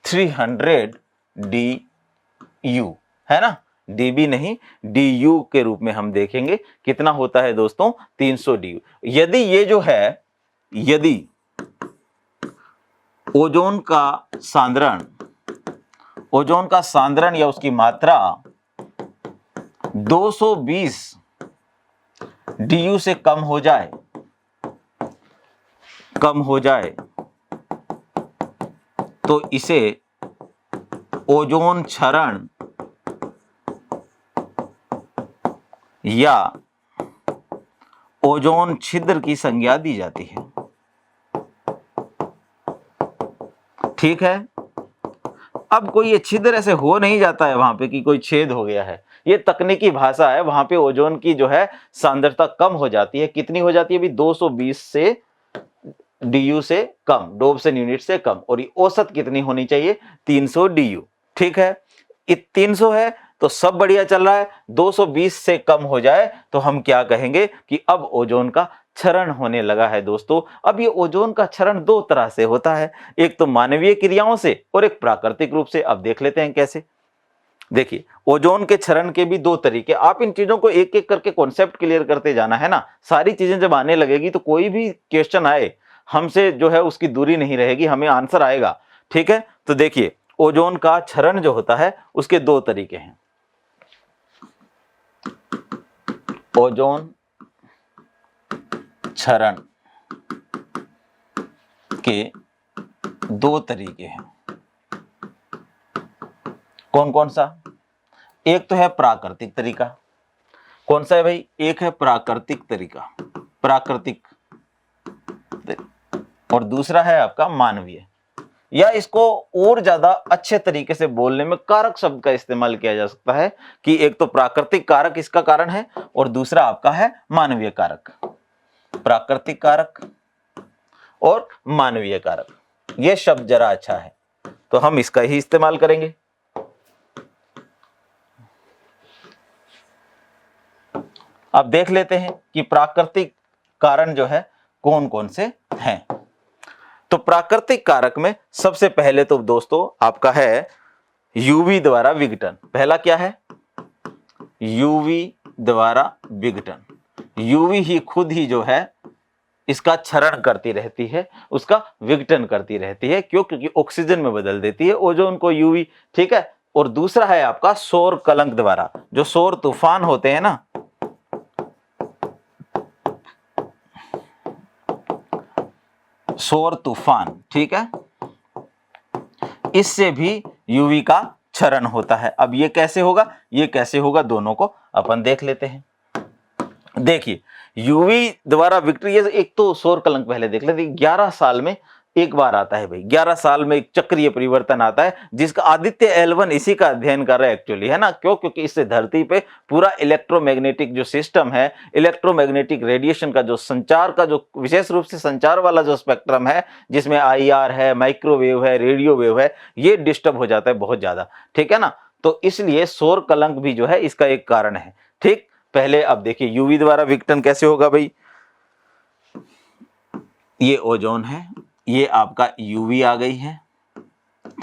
300 DU, है ना, dB नहीं DU के रूप में हम देखेंगे कितना होता है दोस्तों, 300 DU। यदि ये जो है, यदि ओजोन का सांद्रण, ओजोन का सांद्रण या उसकी मात्रा 220 DU से कम हो जाए, कम हो जाए, तो इसे ओजोन क्षरण या ओजोन छिद्र की संज्ञा दी जाती है। ठीक है, अब कोई ये छिद्र ऐसे हो नहीं जाता है वहां पे कि कोई छेद हो गया है, ये तकनीकी भाषा है। वहां पे ओजोन की जो है सांद्रता कम हो जाती है। कितनी हो जाती है भी, 220 से DU से कम, डोप्सन यूनिट से कम, और ये औसत कितनी होनी चाहिए, 300 DU। ठीक है, 300 है तो सब बढ़िया चल रहा है, 220 से कम हो जाए तो हम क्या कहेंगे कि अब ओजोन का क्षरण होने लगा है दोस्तों। अब ये ओजोन का क्षरण 2 तरह से होता है, एक तो मानवीय क्रियाओं से और एक प्राकृतिक रूप से। अब देख लेते हैं कैसे। देखिए, ओजोन के क्षरण के भी 2 तरीके, आप इन चीजों को एक एक करके कॉन्सेप्ट क्लियर करते जाना है ना। सारी चीजें जब आने लगेगी तो कोई भी क्वेश्चन आए हमसे जो है उसकी दूरी नहीं रहेगी, हमें आंसर आएगा। ठीक है, तो देखिए ओजोन का क्षरण जो होता है उसके 2 तरीके हैं। ओजोन क्षरण के 2 तरीके हैं। कौन कौन सा, एक तो है प्राकृतिक तरीका। कौन सा है भाई, एक है प्राकृतिक तरीका, प्राकृतिक, और दूसरा है आपका मानवीय, या इसको और ज्यादा अच्छे तरीके से बोलने में कारक शब्द का इस्तेमाल किया जा सकता है कि एक तो प्राकृतिक कारक इसका कारण है और दूसरा आपका है मानवीय कारक। प्राकृतिक कारक और मानवीय कारक, यह शब्द जरा अच्छा है तो हम इसका ही इस्तेमाल करेंगे। अब देख लेते हैं कि प्राकृतिक कारण जो है कौन कौन से हैं। तो प्राकृतिक कारक में सबसे पहले तो दोस्तों आपका है यूवी द्वारा विघटन। पहला क्या है? यूवी द्वारा विघटन। यूवी ही खुद ही जो है इसका क्षरण करती रहती है, उसका विघटन करती रहती है। क्यों? क्योंकि ऑक्सीजन में बदल देती है ओजोन को यूवी, ठीक है। और दूसरा है आपका सौर कलंक द्वारा, जो सौर तूफान होते हैं ना, सौर तूफान, ठीक है, इससे भी यूवी का क्षरण होता है। अब ये कैसे होगा, ये कैसे होगा, दोनों को अपन देख लेते हैं। देखिए यूवी द्वारा विक्ट्री, एक तो सौर कलंक पहले देख लेते। 11 साल में एक बार आता है भाई, 11 साल में एक चक्रीय परिवर्तन आता है, जिसका आदित्य L1 इसी का अध्ययन कर रहा है एक्चुअली, है ना। क्यों? क्योंकि इससे धरती पे पूरा इलेक्ट्रोमैग्नेटिक जो सिस्टम है, इलेक्ट्रोमैग्नेटिक रेडिएशन का जो संचार का, जो विशेष रूप से संचार वाला जो स्पेक्ट्रम है, जिसमें IR है, माइक्रोवेव है, रेडियो वेव है, ये डिस्टर्ब हो जाता है बहुत ज्यादा, ठीक है ना। तो इसलिए सौर कलंक भी जो है इसका एक कारण है, ठीक। पहले अब देखिए यूवी द्वारा विघटन कैसे होगा भाई। ये ओजोन है, ये आपका यूवी आ गई है,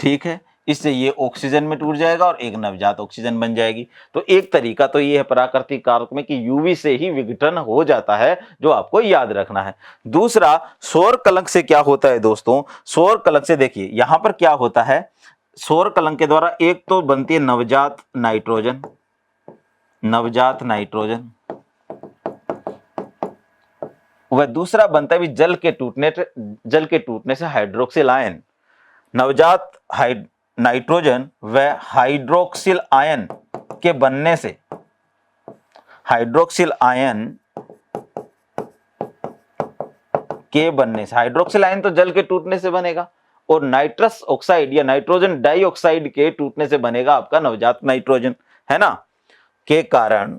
ठीक है। इससे ये ऑक्सीजन में टूट जाएगा और एक नवजात ऑक्सीजन बन जाएगी। तो एक तरीका तो ये है प्राकृतिक कारक में कि यूवी से ही विघटन हो जाता है, जो आपको याद रखना है। दूसरा सौर कलंक से क्या होता है दोस्तों, सौर कलंक से देखिए यहां पर क्या होता है। सौर कलंक के द्वारा एक तो बनती है नवजात नाइट्रोजन, नवजात नाइट्रोजन, वह दूसरा बनता है जल के टूटने से हाइड्रोक्सिल आयन। नवजात नाइट्रोजन व हाइड्रोक्सिल आयन के बनने से, हाइड्रोक्सिल आयन के बनने से, हाइड्रोक्सिल आयन तो जल के टूटने से बनेगा, और नाइट्रस ऑक्साइड या नाइट्रोजन डाइऑक्साइड के टूटने से बनेगा आपका नवजात नाइट्रोजन, है ना। के कारण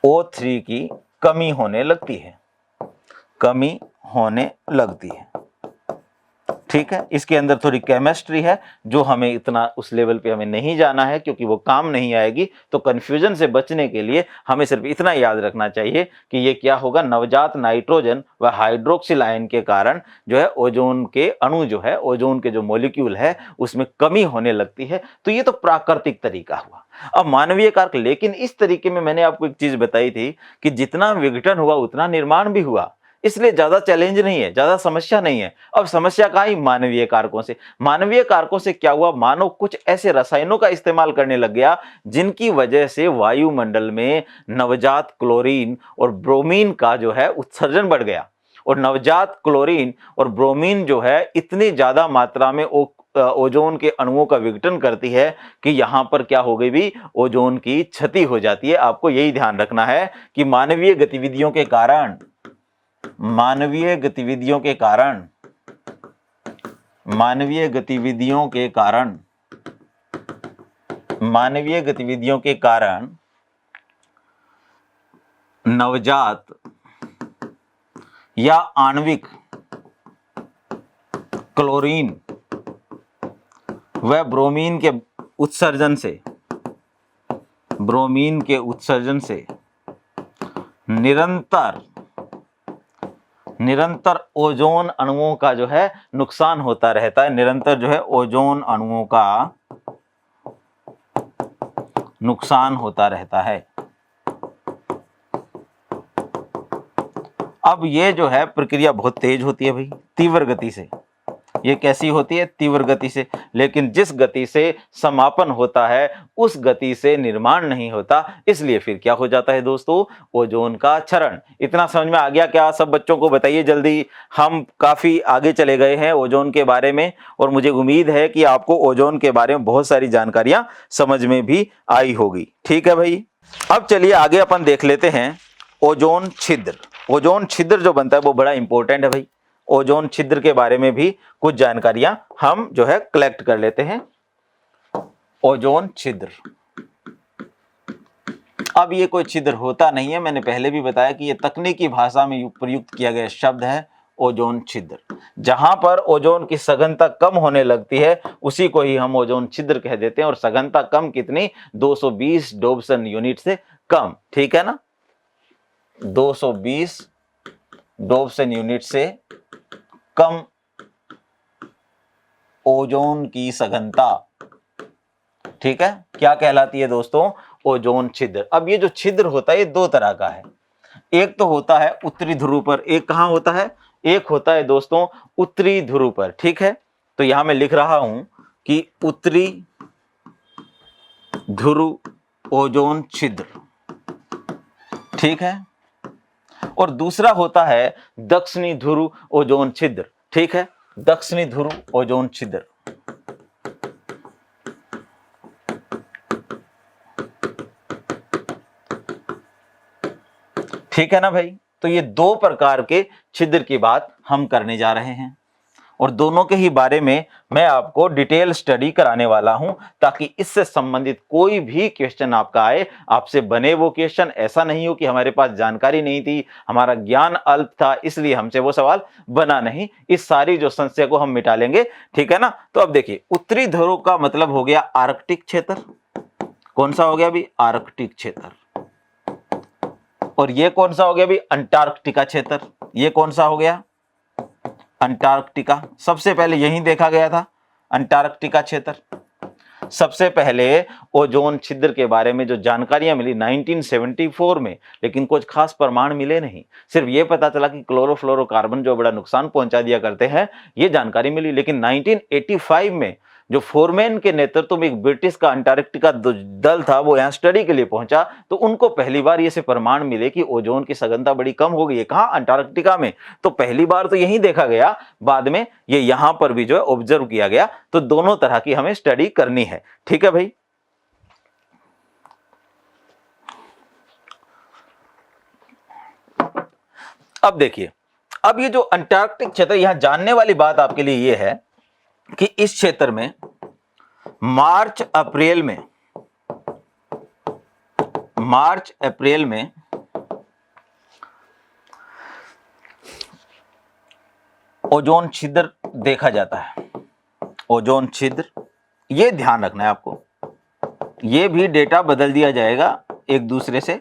O3 की कमी होने लगती है, कमी होने लगती है, ठीक है। इसके अंदर थोड़ी केमिस्ट्री है जो हमें इतना उस लेवल पे हमें नहीं जाना है, क्योंकि वो काम नहीं आएगी। तो कंफ्यूजन से बचने के लिए हमें सिर्फ इतना याद रखना चाहिए कि ये क्या होगा, नवजात नाइट्रोजन व हाइड्रोक्सिल आयन के कारण जो है ओजोन के अणु जो है, ओजोन के जो मॉलिक्यूल है उसमें कमी होने लगती है। तो ये तो प्राकृतिक तरीका हुआ। अब मानवीय कारक, लेकिन इस तरीके में मैंने आपको एक चीज बताई थी कि जितना विघटन हुआ उतना निर्माण भी हुआ, इसलिए ज्यादा चैलेंज नहीं है, ज्यादा समस्या नहीं है। अब समस्या कहां आई, मानवीय कारकों से। मानवीय कारकों से क्या हुआ, मानव कुछ ऐसे रसायनों का इस्तेमाल करने लग गया जिनकी वजह से वायुमंडल में नवजात क्लोरीन और ब्रोमीन का जो है उत्सर्जन बढ़ गया। और नवजात क्लोरीन और ब्रोमीन जो है इतनी ज्यादा मात्रा में ओजोन के अणुओं का विघटन करती है कि यहां पर क्या हो गई भी, ओजोन की क्षति हो जाती है। आपको यही ध्यान रखना है कि मानवीय गतिविधियों के कारण, मानवीय गतिविधियों के कारण, मानवीय गतिविधियों के कारण, मानवीय गतिविधियों के कारण नवजात या आणविक क्लोरीन व ब्रोमीन के उत्सर्जन से, ब्रोमीन के उत्सर्जन से निरंतर ओजोन अणुओं का जो है नुकसान होता रहता है। निरंतर जो है ओजोन अणुओं का नुकसान होता रहता है। अब ये जो है प्रक्रिया बहुत तेज होती है भाई, तीव्र गति से। ये कैसी होती है, तीव्र गति से। लेकिन जिस गति से समापन होता है उस गति से निर्माण नहीं होता, इसलिए फिर क्या हो जाता है दोस्तों, ओजोन का क्षरण। इतना समझ में आ गया क्या सब बच्चों को? बताइए जल्दी। हम काफी आगे चले गए हैं ओजोन के बारे में, और मुझे उम्मीद है कि आपको ओजोन के बारे में बहुत सारी जानकारियां समझ में भी आई होगी। ठीक है भाई, अब चलिए आगे अपन देख लेते हैं ओजोन छिद्र। ओजोन छिद्र जो बनता है वो बड़ा इंपॉर्टेंट है भाई। ओजोन छिद्र के बारे में भी कुछ जानकारियां हम जो है कलेक्ट कर लेते हैं। ओजोन छिद्र, अब ये कोई छिद्र होता नहीं है, मैंने पहले भी बताया कि ये तकनीकी भाषा में प्रयुक्त किया गया शब्द है ओजोन छिद्र। जहां पर ओजोन की सघनता कम होने लगती है उसी को ही हम ओजोन छिद्र कह देते हैं। और सघनता कम कितनी? 220 डोब्सन यूनिट से कम, ठीक है ना, 220 डोब्सन यूनिट से कम ओजोन की सघनता, ठीक है, क्या कहलाती है दोस्तों? ओजोन छिद्र। अब ये जो छिद्र होता है ये दो तरह का है। एक तो होता है उत्तरी ध्रुव पर, एक कहां होता है? एक होता है दोस्तों उत्तरी ध्रुव पर, ठीक है। तो यहां मैं लिख रहा हूं कि उत्तरी ध्रुव ओजोन छिद्र, ठीक है। और दूसरा होता है दक्षिणी ध्रुव ओजोन छिद्र, ठीक है, दक्षिणी ध्रुव ओजोन छिद्र। ठीक है ना भाई। तो ये दो प्रकार के छिद्र की बात हम करने जा रहे हैं और दोनों के ही बारे में मैं आपको डिटेल स्टडी कराने वाला हूं ताकि इससे संबंधित कोई भी क्वेश्चन आपका आए, आपसे बने वो क्वेश्चन। ऐसा नहीं हो कि हमारे पास जानकारी नहीं थी, हमारा ज्ञान अल्प था इसलिए हमसे वो सवाल बना नहीं। इस सारी जो संशय को हम मिटा लेंगे, ठीक है ना। तो अब देखिए, उत्तरी ध्रुव का मतलब हो गया आर्कटिक क्षेत्र। कौन सा हो गया अभी? आर्कटिक क्षेत्र। और ये कौन सा हो गया अभी? अंटार्कटिका क्षेत्र। ये कौन सा हो गया? अंटार्कटिका। सबसे पहले यही देखा गया था, अंटार्कटिका क्षेत्र। सबसे पहले ओजोन छिद्र के बारे में जो जानकारियां मिली 1974 में, लेकिन कुछ खास प्रमाण मिले नहीं। सिर्फ ये पता चला कि क्लोरोफ्लोरोकार्बन जो बड़ा नुकसान पहुंचा दिया करते हैं, ये जानकारी मिली। लेकिन 1985 में जो फोरमैन के नेतृत्व में एक ब्रिटिश का अंटार्कटिका दल था, वो यहां स्टडी के लिए पहुंचा, तो उनको पहली बार ये से प्रमाण मिले कि ओजोन की सघनता बड़ी कम हो गई है। कहां? अंटार्कटिका में। तो पहली बार तो यही देखा गया, बाद में ये यहां पर भी जो है ऑब्जर्व किया गया। तो दोनों तरह की हमें स्टडी करनी है, ठीक है भाई। अब देखिए, अब ये जो अंटार्कटिक क्षेत्र, यहां जानने वाली बात आपके लिए ये है कि इस क्षेत्र में मार्च अप्रैल में ओजोन छिद्र देखा जाता है। ओजोन छिद्र, ये ध्यान रखना है आपको। ये भी डेटा बदल दिया जाएगा एक दूसरे से,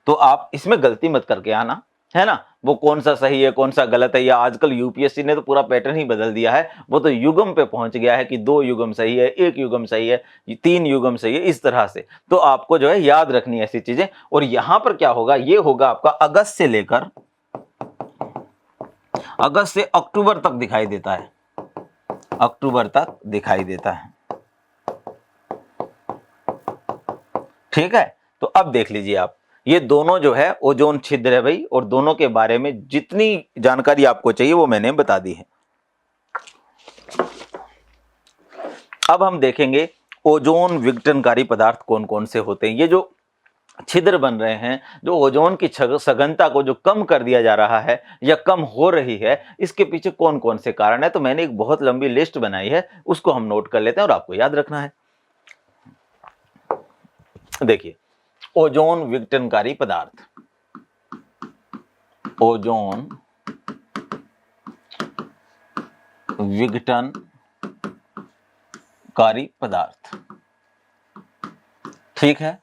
तो आप इसमें गलती मत करके आना, है ना। वो कौन सा सही है कौन सा गलत है, या आजकल यूपीएससी ने तो पूरा पैटर्न ही बदल दिया है। वो तो युग्म पे पहुंच गया है कि 2 युग्म सही है, 1 युग्म सही है, 3 युग्म सही है, इस तरह से। तो आपको जो है याद रखनी है ऐसी चीजें। और यहां पर क्या होगा? ये होगा आपका अगस्त से लेकर अगस्त से अक्टूबर तक दिखाई देता है, अक्टूबर तक दिखाई देता है, ठीक है। तो अब देख लीजिए आप, ये दोनों जो है ओजोन छिद्र है भाई, और दोनों के बारे में जितनी जानकारी आपको चाहिए वो मैंने बता दी है। अब हम देखेंगे ओजोन विघटनकारी पदार्थ कौन कौन से होते हैं। ये जो छिद्र बन रहे हैं, जो ओजोन की सघनता को जो कम कर दिया जा रहा है या कम हो रही है, इसके पीछे कौन कौन से कारण है। तो मैंने एक बहुत लंबी लिस्ट बनाई है, उसको हम नोट कर लेते हैं और आपको याद रखना है। देखिए, ओजोन विघटनकारी पदार्थ, ओजोन विघटनकारी पदार्थ, ठीक है।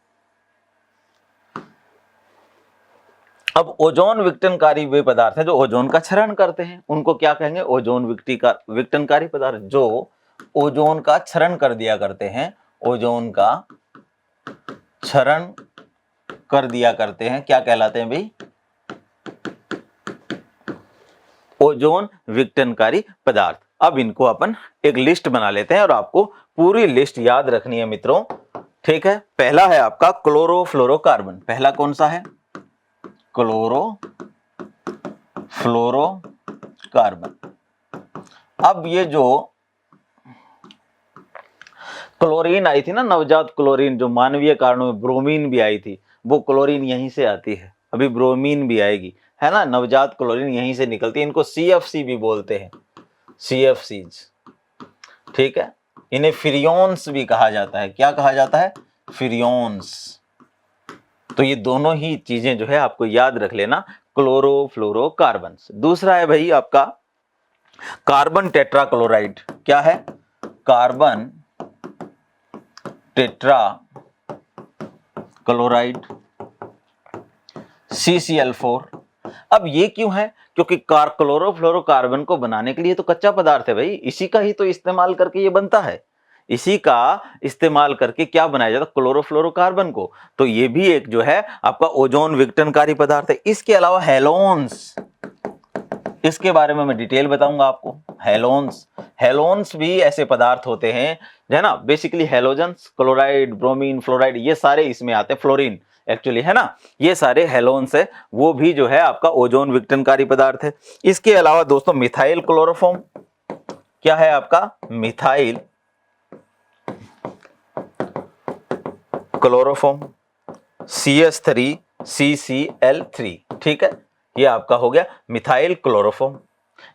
अब ओजोन विघटनकारी वे पदार्थ हैं जो ओजोन का क्षरण करते हैं, उनको क्या कहेंगे? ओजोन विघटनकारी पदार्थ। जो ओजोन का क्षरण कर दिया करते हैं, ओजोन का क्षरण कर दिया करते हैं, क्या कहलाते हैं भाई? ओजोन विघटनकारी पदार्थ। अब इनको अपन एक लिस्ट बना लेते हैं और आपको पूरी लिस्ट याद रखनी है मित्रों, ठीक है। पहला है आपका क्लोरोफ्लोरोकार्बन। पहला कौन सा है? क्लोरोफ्लोरोकार्बन। अब ये जो क्लोरीन आई थी ना, नवजात क्लोरीन, जो मानवीय कारणों में ब्रोमीन भी आई थी, वो क्लोरीन यहीं से आती है। अभी ब्रोमीन भी आएगी, है ना। नवजात क्लोरीन यहीं से निकलती है। इनको CFC भी बोलते हैं, CFCs, ठीक है। इन्हें फिरियोन्स भी कहा जाता है। क्या कहा जाता है? फिरियोन्स। तो ये दोनों ही चीजें जो है आपको याद रख लेना। क्लोरोफ्लोरोकार्बन्स। दूसरा है भाई आपका कार्बन टेट्राक्लोराइड। क्या है? Carbon tetra chloride CCl4। अब ये क्यों है? क्योंकि क्लोरोफ्लोरोकार्बन को बनाने के लिए तो कच्चा पदार्थ है भाई, इसी का ही तो इस्तेमाल करके ये बनता है, इसी का इस्तेमाल करके क्या बनाया जाता है? क्लोरोफ्लोरोकार्बन को। तो ये भी एक जो है आपका ओजोन विघटनकारी पदार्थ है। इसके अलावा हेलोन्स, इसके बारे में मैं डिटेल बताऊंगा आपको। हेलोन्स भी ऐसे पदार्थ होते हैं है ना, basically halogens, chloride, bromine, fluoride, ये सारे इसमें आते हैं, फ्लोरीन एक्चुअली है ना, ये सारे हेलोन्स है, वो भी जो है आपका ओजोन विघटनकारी पदार्थ है। इसके अलावा दोस्तों मिथाइल क्लोरोफॉर्म, क्या है आपका? मिथाइल क्लोरोफॉर्म CH3CCl3, ठीक है, ये आपका हो गया मिथाइल क्लोरोफॉर्म।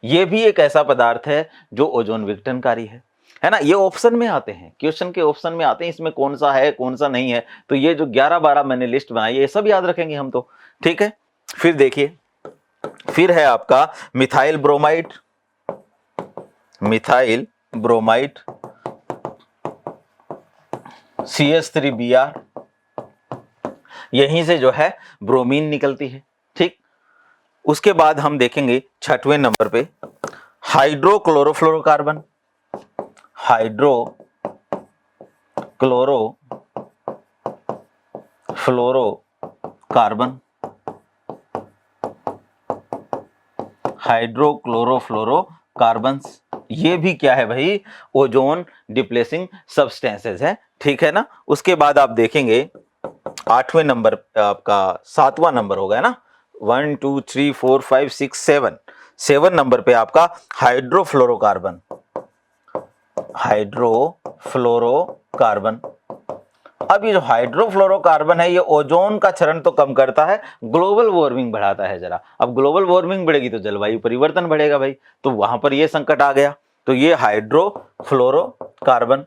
ये भी एक ऐसा पदार्थ है जो ओजोन विघटनकारी है ना। ये ऑप्शन में आते हैं, क्वेश्चन के ऑप्शन में आते हैं, इसमें कौन सा है कौन सा नहीं है। तो ये जो 11-12 मैंने लिस्ट बनाई है ये सब याद रखेंगे हम तो, ठीक है। फिर देखिए, फिर है आपका methyl bromide, methyl bromide CH3Br, यहीं से जो है ब्रोमीन निकलती है, ठीक। उसके बाद हम देखेंगे 6वें नंबर पे हाइड्रोक्लोरोफ्लोरोकार्बन, हाइड्रोक्लोरोफ्लोरोकार्बन, हाइड्रोक्लोरोफ्लोरोकार्बन्स, ये भी क्या है भाई? ओजोन डिप्लेसिंग सब्सटेंसेस है, ठीक है ना। उसके बाद आप देखेंगे 8वें नंबर आपका 7वां नंबर होगा ना, 1 2 3 4 5 6 7 नंबर पे आपका हाइड्रोफ्लोरोकार्बन, हाइड्रोफ्लोरोकार्बन। अब ये जो हाइड्रोफ्लोरोकार्बन है ये ओजोन का क्षरण तो कम करता है, ग्लोबल वार्मिंग बढ़ाता है जरा। अब ग्लोबल वार्मिंग बढ़ेगी तो जलवायु परिवर्तन बढ़ेगा भाई, तो वहां पर ये संकट आ गया। तो ये हाइड्रोफ्लोरोकार्बन,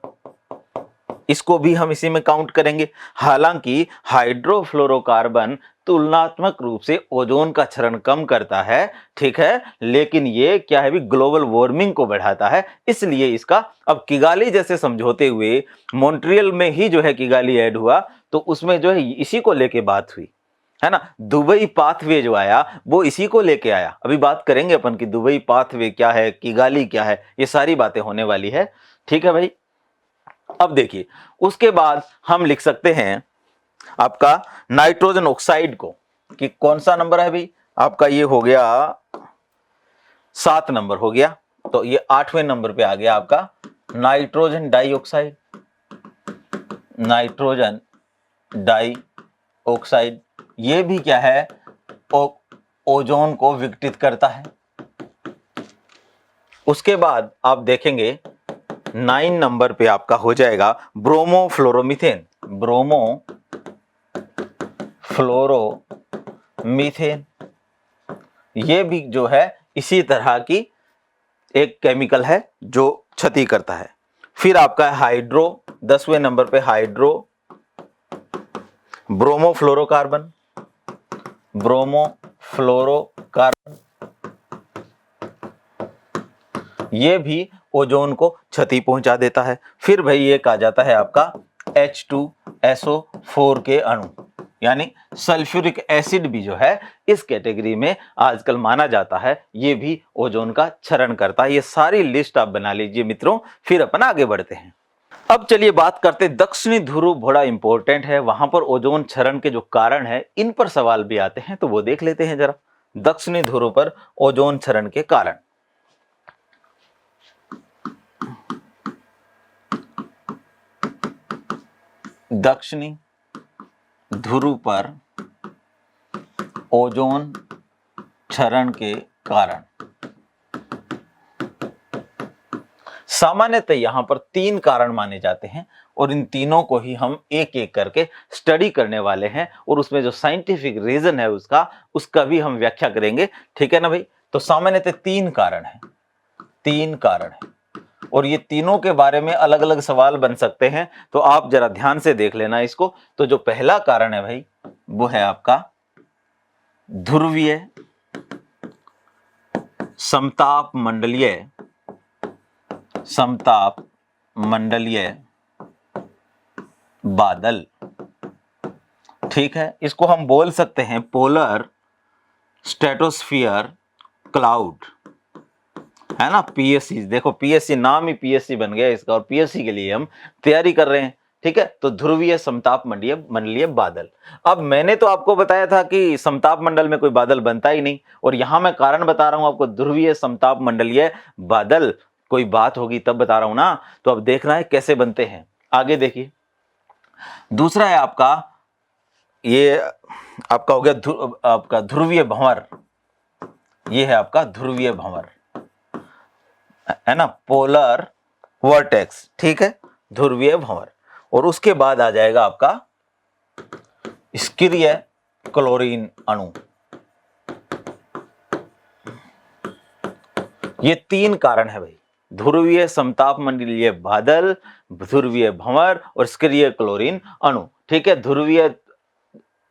इसको भी हम इसी में काउंट करेंगे। हालांकि हाइड्रोफ्लोरोकार्बन तुलनात्मक रूप से ओजोन का क्षरण कम करता है, ठीक है, लेकिन ये क्या है भी? ग्लोबल वार्मिंग को बढ़ाता है। इसलिए इसका अब किगाली जैसे समझौते हुए मॉन्ट्रियल में ही जो है किगाली ऐड हुआ, तो उसमें जो है इसी को लेके बात हुई है ना। दुबई पाथवे जो आया वो इसी को लेके आया। अभी बात करेंगे अपन की दुबई पाथवे क्या है, किगाली क्या है, ये सारी बातें होने वाली है, ठीक है भाई। अब देखिए, उसके बाद हम लिख सकते हैं आपका नाइट्रोजन ऑक्साइड को, कि कौन सा नंबर है भाई आपका? ये हो गया 7 नंबर हो गया। तो ये 8वें नंबर पे आ गया आपका नाइट्रोजन डाइऑक्साइड, नाइट्रोजन डाइऑक्साइड। ये भी क्या है? ओजोन को विघटित करता है। उसके बाद आप देखेंगे 9 नंबर पे आपका हो जाएगा ब्रोमोफ्लोरोमीथेन, ब्रोमोफ्लोरोमीथेन। ये भी जो है इसी तरह की एक केमिकल है जो क्षति करता है। फिर आपका हाइड्रो, 10वें नंबर पे हाइड्रो ब्रोमोफ्लोरोकार्बन, ब्रोमोफ्लोरोकार्बन, ये भी ओजोन को क्षति पहुंचा देता है। फिर भाई एक आ जाता है आपका H2SO4 के अणु, यानी सल्फ्यूरिक एसिड भी जो है इस कैटेगरी में आजकल माना जाता है, ये भी ओजोन का क्षरण करता है। ये सारी लिस्ट आप बना लीजिए मित्रों, फिर अपन आगे बढ़ते हैं। अब चलिए बात करते हैं दक्षिणी ध्रुव, बड़ा इंपॉर्टेंट है, वहां पर ओजोन क्षरण के जो कारण है इन पर सवाल भी आते हैं, तो वो देख लेते हैं जरा। दक्षिणी ध्रुव पर ओजोन क्षरण के कारण। दक्षिणी ध्रुव पर ओजोन क्षरण के कारण सामान्यतः यहां पर 3 कारण माने जाते हैं, और इन तीनों को ही हम एक एक करके स्टडी करने वाले हैं, और उसमें जो साइंटिफिक रीजन है उसका भी हम व्याख्या करेंगे, ठीक है ना भाई। तो सामान्यतः 3 कारण है, 3 कारण है, और ये तीनों के बारे में अलग अलग सवाल बन सकते हैं, तो आप जरा ध्यान से देख लेना इसको। तो जो पहला कारण है भाई वो है आपका ध्रुवीय समताप मंडलीय बादल। ठीक है, इसको हम बोल सकते हैं पोलर स्ट्रेटोस्फियर क्लाउड, है ना। पीएससी, देखो पीएससी नाम ही पीएससी बन गया इसका, और पीएससी के लिए हम तैयारी कर रहे हैं। ठीक है, तो ध्रुवीय समताप मंडलीय बादल। अब मैंने तो आपको बताया था कि समताप मंडल में कोई बादल बनता ही नहीं, और यहां मैं कारण बता रहा हूं आपको, ध्रुवीय समताप मंडलीय बादल कोई बात होगी तब बता रहा हूं ना। तो अब देखना है कैसे बनते हैं, आगे देखिए। दूसरा है आपका, ये आपका हो गया आपका ध्रुवीय भंवर। ये है आपका ध्रुवीय भंवर, है ना, पोलर वर्टेक्स। ठीक है, ध्रुवीय भंवर। और उसके बाद आ जाएगा आपका सक्रिय क्लोरीन अणु। ये तीन कारण है भाई, ध्रुवीय समताप मंडलीय बादल, ध्रुवीय भंवर और सक्रिय क्लोरीन अणु। ठीक है, ध्रुवीय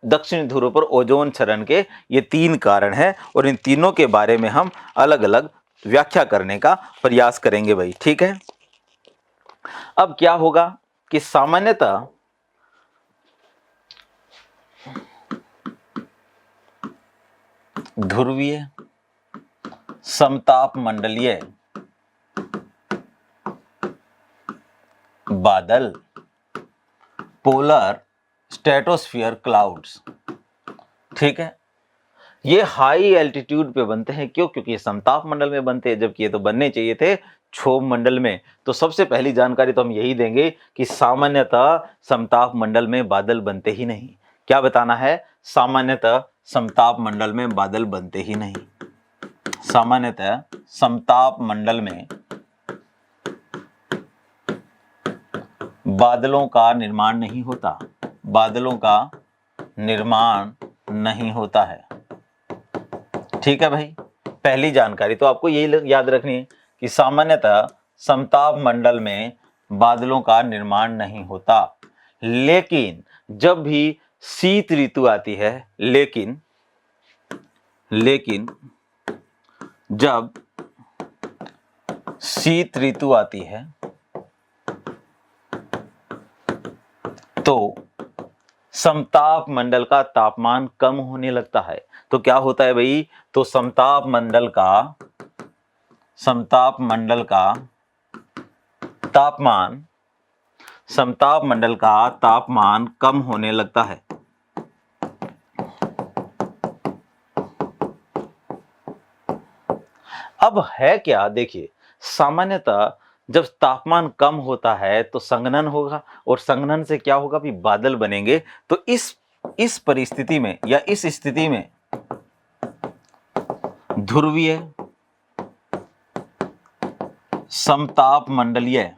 दक्षिण ध्रुव पर ओजोन क्षरण के ये तीन कारण हैं, और इन तीनों के बारे में हम अलग अलग व्याख्या करने का प्रयास करेंगे भाई। ठीक है, अब क्या होगा कि सामान्यतः ध्रुवीय समताप मंडलीय बादल, पोलर स्ट्रेटोस्फियर क्लाउड्स, ठीक है, ये हाई एल्टीट्यूड पे बनते हैं। क्यों? क्योंकि ये समताप मंडल में बनते हैं, जबकि ये तो बनने चाहिए थे क्षोभ मंडल में। तो सबसे पहली जानकारी तो हम यही देंगे कि सामान्यतः समताप मंडल में बादल बनते ही नहीं। क्या बताना है? सामान्यतः समताप मंडल में बादल बनते ही नहीं। सामान्यतः समताप मंडल में बादलों का निर्माण नहीं होता, बादलों का निर्माण नहीं होता है। ठीक है भाई, पहली जानकारी तो आपको यही याद रखनी है कि सामान्यतः समताप मंडल में बादलों का निर्माण नहीं होता। लेकिन जब भी शीत ऋतु आती है, लेकिन जब शीत ऋतु आती है तो समताप मंडल का तापमान कम होने लगता है। तो क्या होता है भाई? तो समताप मंडल का तापमान कम होने लगता है। अब है क्या, देखिए, सामान्यतः जब तापमान कम होता है तो संघनन होगा, और संघनन से क्या होगा भी? बादल बनेंगे। तो इस परिस्थिति में या इस स्थिति में ध्रुवीय समताप मंडलीय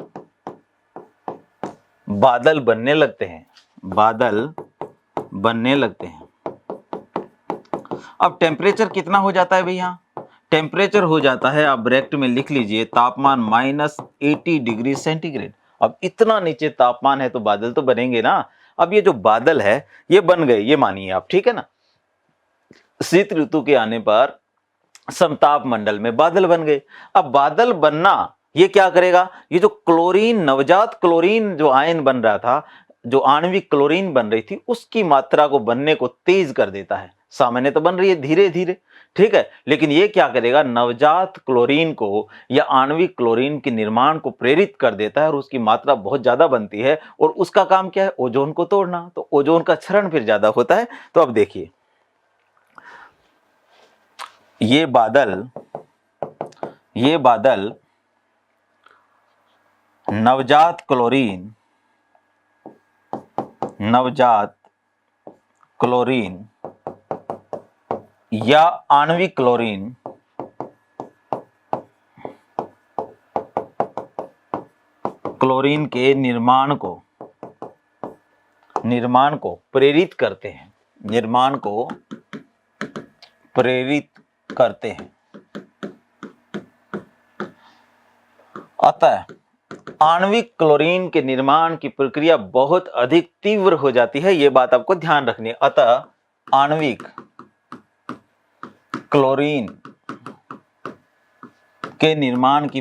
बादल बनने लगते हैं, अब टेम्परेचर कितना हो जाता है भाई? यहाँ टेम्परेचर हो जाता है, आप ब्रैकेट में लिख लीजिए, तापमान -80 डिग्री सेंटीग्रेड। अब इतना नीचे तापमान है तो बादल तो बनेंगे ना। अब ये जो बादल है ये बन गए, ये मानिए आप, ठीक है ना। शीत ऋतु के आने पर समताप मंडल में बादल बन गए। अब बादल बनना ये क्या करेगा? ये जो क्लोरीन, नवजात क्लोरीन जो आयन बन रहा था, जो आणविक क्लोरीन बन रही थी, उसकी मात्रा को बनने को तेज कर देता है। सामान्य तो बन रही है धीरे धीरे, ठीक है, लेकिन ये क्या करेगा? नवजात क्लोरीन को या आणविक क्लोरीन के निर्माण को प्रेरित कर देता है, और उसकी मात्रा बहुत ज्यादा बनती है। और उसका काम क्या है? ओजोन को तोड़ना। तो ओजोन का क्षरण फिर ज्यादा होता है। तो अब देखिए, ये बादल नवजात क्लोरीन या आणविक क्लोरीन के निर्माण को प्रेरित करते हैं, अतः आणविक क्लोरीन के निर्माण की प्रक्रिया बहुत अधिक तीव्र हो जाती है। यह बात आपको ध्यान रखनी है। अतः आणविक क्लोरीन के निर्माण की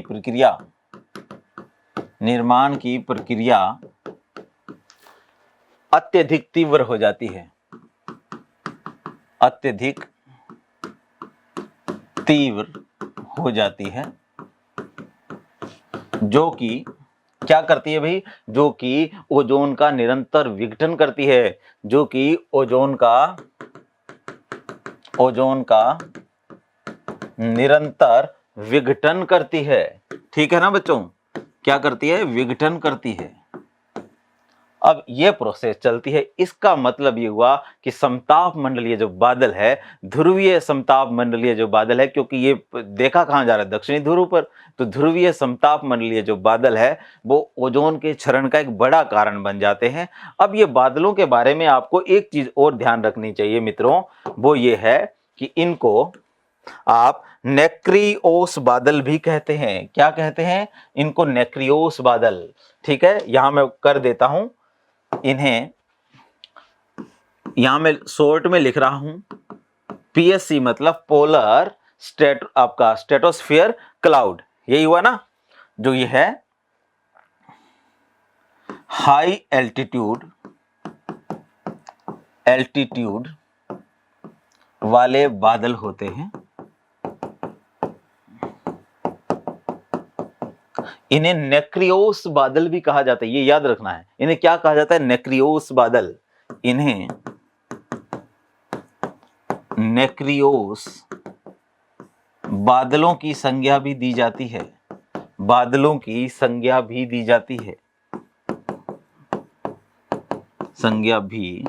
प्रक्रिया अत्यधिक तीव्र हो जाती है, अत्यधिक तीव्र हो जाती है, जो कि क्या करती है भाई, जो कि ओजोन का निरंतर विघटन करती है, जो कि ओजोन का निरंतर विघटन करती है। ठीक है ना बच्चों, क्या करती है, विघटन करती है। अब ये प्रोसेस चलती है, इसका मतलब ये हुआ कि समताप मंडलीय जो बादल है, ध्रुवीय समताप मंडलीय जो बादल है, क्योंकि ये देखा कहां जा रहा है, दक्षिणी ध्रुव पर, तो ध्रुवीय समताप मंडलीय जो बादल है वो ओजोन के क्षरण का एक बड़ा कारण बन जाते हैं। अब ये बादलों के बारे में आपको एक चीज और ध्यान रखनी चाहिए मित्रों, वो ये है कि इनको आप नेक्रियोस बादल भी कहते हैं। क्या कहते हैं इनको, नेक्रियोस बादल। ठीक है, यहां मैं कर देता हूं इन्हें, यहां मैं शॉर्ट में लिख रहा हूं पीएससी, मतलब पोलर आपका स्ट्रेटोस्फियर क्लाउड, यही हुआ ना, जो ये है हाई एल्टीट्यूड वाले बादल होते हैं। इन्हें नेक्रियोस बादल भी कहा जाता है, ये याद रखना है, इन्हें क्या कहा जाता है, नेक्रियोस बादल। इन्हें नेक्रियोस बादलों की संज्ञा भी दी जाती है, बादलों की संज्ञा भी दी जाती है, संज्ञा भी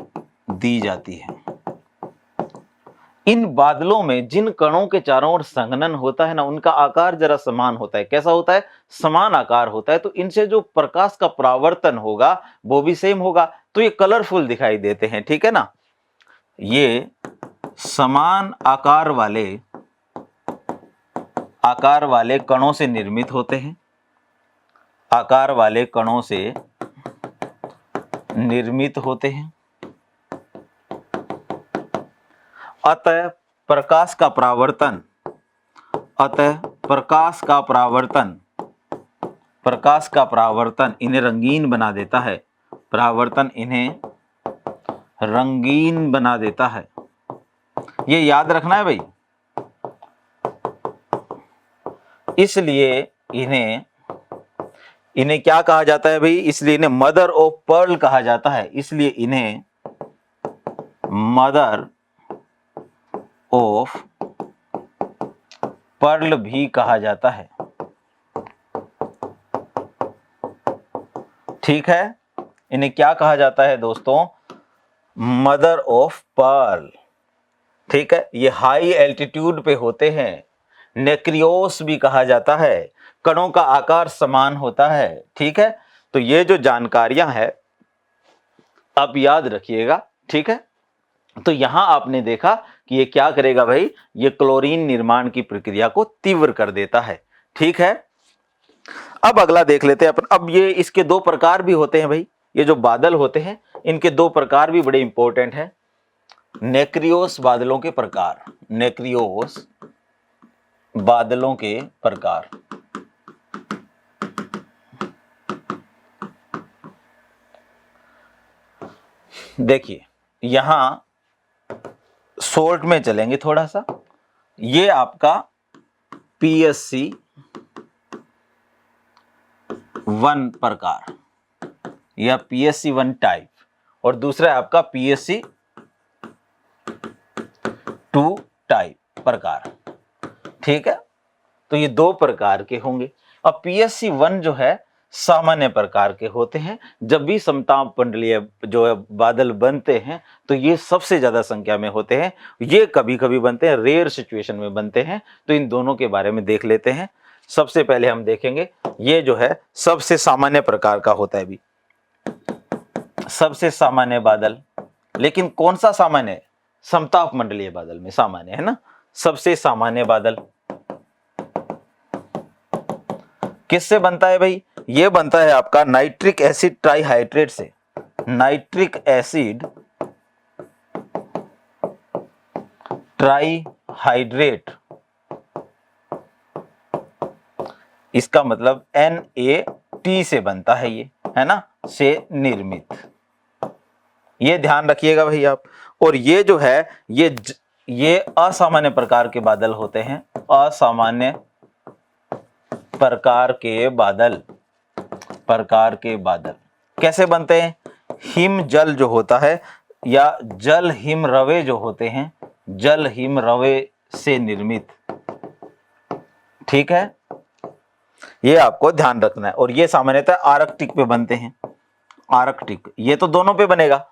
दी जाती है। इन बादलों में जिन कणों के चारों ओर संघनन होता है ना, उनका आकार जरा समान होता है। कैसा होता है, समान आकार होता है, तो इनसे जो प्रकाश का परावर्तन होगा वो भी सेम होगा, तो ये कलरफुल दिखाई देते हैं। ठीक है ना, ये समान आकार वाले कणों से निर्मित होते हैं, आकार वाले कणों से निर्मित होते हैं। अतः प्रकाश का परावर्तन इन्हें रंगीन बना देता है, परावर्तन इन्हें रंगीन बना देता है। ये याद रखना है भाई, इसलिए इन्हें क्या कहा जाता है भाई, इसलिए इन्हें मदर ऑफ पर्ल कहा जाता है, इसलिए इन्हें मदर ऑफ पर्ल भी कहा जाता है। ठीक है, इन्हें क्या कहा जाता है दोस्तों, मदर ऑफ पर्ल। ठीक है, ये हाई एल्टीट्यूड पे होते हैं, नेक्रियोस भी कहा जाता है, कणों का आकार समान होता है। ठीक है, तो ये जो जानकारियां हैं आप याद रखिएगा। ठीक है, तो यहां आपने देखा कि ये क्या करेगा भाई, ये क्लोरीन निर्माण की प्रक्रिया को तीव्र कर देता है। ठीक है, अब अगला देख लेते हैं अपन। अब ये इसके दो प्रकार भी होते हैं भाई, ये जो बादल होते हैं इनके दो प्रकार भी बड़े इंपॉर्टेंट हैं। नेक्रियोस बादलों के प्रकार, नेक्रियोस बादलों के प्रकार। देखिए यहां शॉर्ट में चलेंगे थोड़ा सा, ये आपका PSC 1 प्रकार या PSC 1 टाइप, और दूसरा है आपका PSC 2 टाइप प्रकार। ठीक है, तो ये दो प्रकार के होंगे। अब PSC 1 जो है सामान्य प्रकार के होते हैं, जब भी समताप मंडलीय जो है बादल बनते हैं तो ये सबसे ज्यादा संख्या में होते हैं। ये कभी कभी बनते हैं, रेयर सिचुएशन में बनते हैं, तो इन दोनों के बारे में देख लेते हैं। सबसे पहले हम देखेंगे, ये जो है सबसे सामान्य प्रकार का होता है भी, सबसे सामान्य बादल। लेकिन कौन सा सामान्य, समताप मंडलीय बादल में सामान्य है ना। सबसे सामान्य बादल किससे बनता है भाई, ये बनता है आपका नाइट्रिक एसिड ट्राइहाइड्रेट से, नाइट्रिक एसिड ट्राइहाइड्रेट हाइड्रेट, इसका मतलब NaT से बनता है ये, है ना, से निर्मित। ये ध्यान रखिएगा भाई आप। और ये जो है ये असामान्य प्रकार के बादल होते हैं, असामान्य प्रकार के बादल कैसे बनते हैं? हिम जल जो होता है या जल हिम रवे जो होते हैं, जल हिम रवे से निर्मित। ठीक है, ये आपको ध्यान रखना है। और ये सामान्यतः आर्कटिक पे बनते हैं, आर्कटिक, ये तो दोनों पे बनेगा,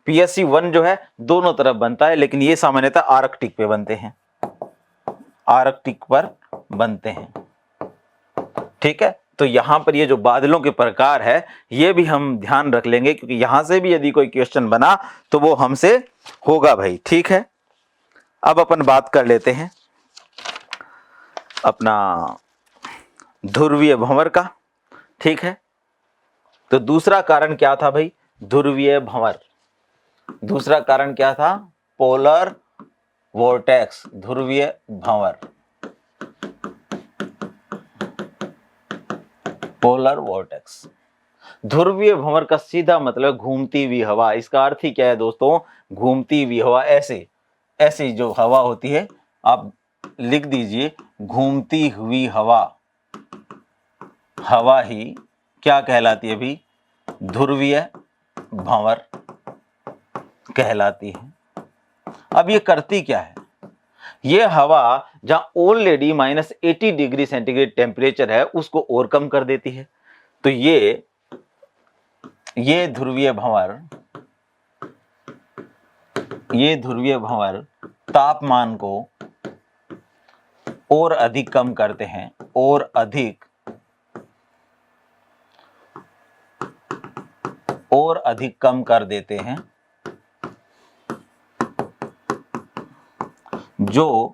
PSC 1 जो है दोनों तरफ बनता है, लेकिन ये सामान्यतः आर्कटिक पे बनते हैं, आर्कटिक पर बनते हैं। ठीक है, तो यहां पर ये जो बादलों के प्रकार है ये भी हम ध्यान रख लेंगे, क्योंकि यहां से भी यदि कोई क्वेश्चन बना तो वो हमसे होगा भाई। ठीक है, अब अपन बात कर लेते हैं अपना ध्रुवीय भंवर का। ठीक है, तो दूसरा कारण क्या था भाई? ध्रुवीय भंवर। दूसरा कारण क्या था? पोलर वोर्टेक्स, ध्रुवीय भंवर, पोलर वोर्टेक्स। ध्रुवीय भंवर का सीधा मतलब घूमती हुई हवा। इसका अर्थ ही क्या है दोस्तों? घूमती हुई हवा। ऐसी जो हवा होती है, आप लिख दीजिए घूमती हुई हवा। हवा ही क्या कहलाती है भी? ध्रुवीय भंवर कहलाती है। अब ये करती क्या है? ये हवा जहां ऑलरेडी -80 डिग्री सेंटीग्रेड टेम्परेचर है उसको ओवरकम कर देती है। तो ये ध्रुवीय भंवर तापमान को और अधिक कम करते हैं, और अधिक कम कर देते हैं, जो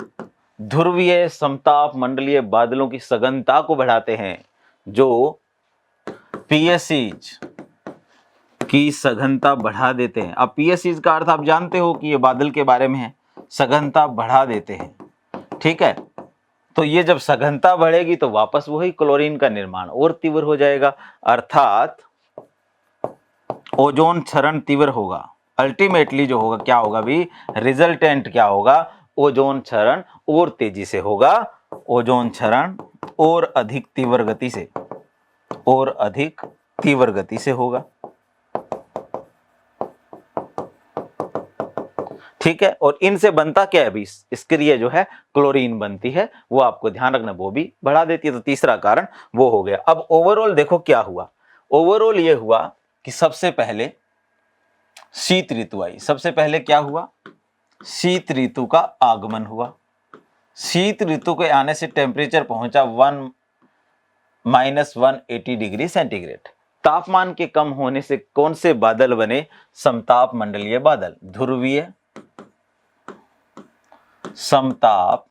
ध्रुवीय समताप मंडलीय बादलों की सघनता को बढ़ाते हैं, जो PSCs की सघनता बढ़ा देते हैं। अब PSCs का अर्थ आप जानते हो कि ये बादल के बारे में है, सघनता बढ़ा देते हैं। ठीक है, तो ये जब सघनता बढ़ेगी तो वापस वही क्लोरीन का निर्माण और तीव्र हो जाएगा, अर्थात ओजोन क्षरण तीव्र होगा। अल्टीमेटली जो होगा क्या होगा भी? रिजल्टेंट क्या होगा? ओजोन क्षरण और तेजी से होगा, ओजोन क्षरण और अधिक तीव्र गति से होगा। ठीक है, और इनसे बनता क्या है भी? स्क्रिय जो है क्लोरीन बनती है, वो आपको ध्यान रखना, वो भी बढ़ा देती है। तो तीसरा कारण वो हो गया। अब ओवरऑल देखो क्या हुआ। ओवरऑल ये हुआ कि सबसे पहले शीत ऋतु आई। सबसे पहले क्या हुआ? शीत ऋतु का आगमन हुआ। शीत ऋतु के आने से टेम्परेचर पहुंचा -180 डिग्री सेंटीग्रेड। तापमान के कम होने से कौन से बादल बने? समताप मंडलीय बादल, ध्रुवीय समताप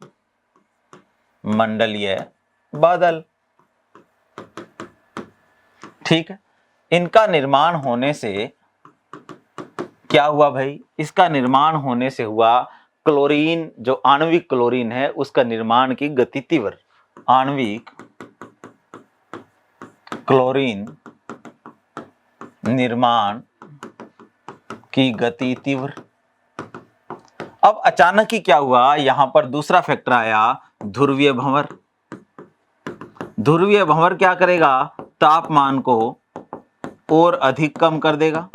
मंडलीय बादल। ठीक है, इनका निर्माण होने से क्या हुआ भाई? इसका निर्माण होने से हुआ क्लोरीन, जो आणविक क्लोरीन है उसका निर्माण की गति तीव्र। आणविक क्लोरीन निर्माण की गति तीव्र। अब अचानक ही क्या हुआ? यहां पर दूसरा फैक्टर आया, ध्रुवीय भंवर। ध्रुवीय भंवर क्या करेगा? तापमान को और अधिक कम कर देगा।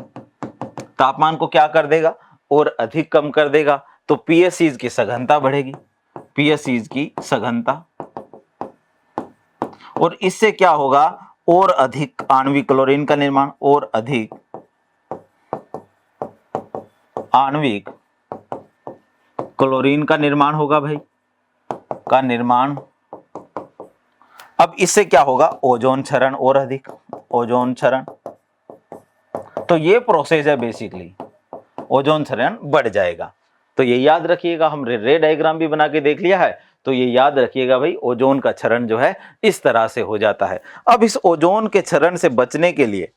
तापमान को क्या कर देगा? और अधिक कम कर देगा। तो PSCs की सघनता बढ़ेगी, PSCs की सघनता, और इससे क्या होगा? और अधिक आणविक क्लोरीन का निर्माण, और अधिक आणविक क्लोरीन का निर्माण होगा भाई, का निर्माण। अब इससे क्या होगा? ओजोन क्षरण और अधिक, ओजोन क्षरण। तो ये प्रोसेस है बेसिकली, ओजोन क्षरण बढ़ जाएगा। तो ये याद रखिएगा, हम रे डायग्राम भी बना के देख लिया है, तो ये याद रखिएगा भाई, ओजोन का क्षरण जो है इस तरह से हो जाता है। अब इस ओजोन के क्षरण से बचने के लिए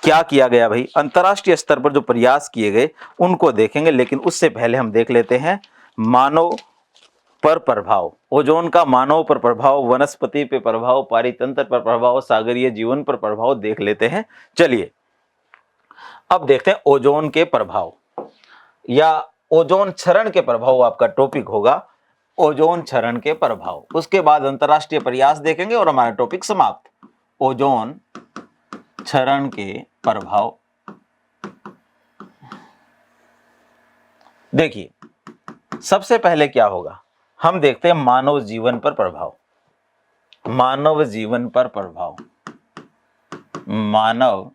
क्या किया गया भाई? अंतरराष्ट्रीय स्तर पर जो प्रयास किए गए उनको देखेंगे, लेकिन उससे पहले हम देख लेते हैं मानव पर प्रभाव, ओजोन का मानव पर प्रभाव, वनस्पति पे प्रभाव, पारितंत्र पर प्रभाव, सागरीय जीवन पर प्रभाव देख लेते हैं। चलिए अब देखते हैं ओजोन के प्रभाव या ओजोन क्षरण के प्रभाव, आपका टॉपिक होगा ओजोन क्षरण के प्रभाव। उसके बाद अंतरराष्ट्रीय प्रयास देखेंगे और हमारा टॉपिक समाप्त। ओजोन क्षरण के प्रभाव, देखिए सबसे पहले क्या होगा, हम देखते हैं मानव जीवन पर प्रभाव। मानव जीवन पर प्रभाव, मानव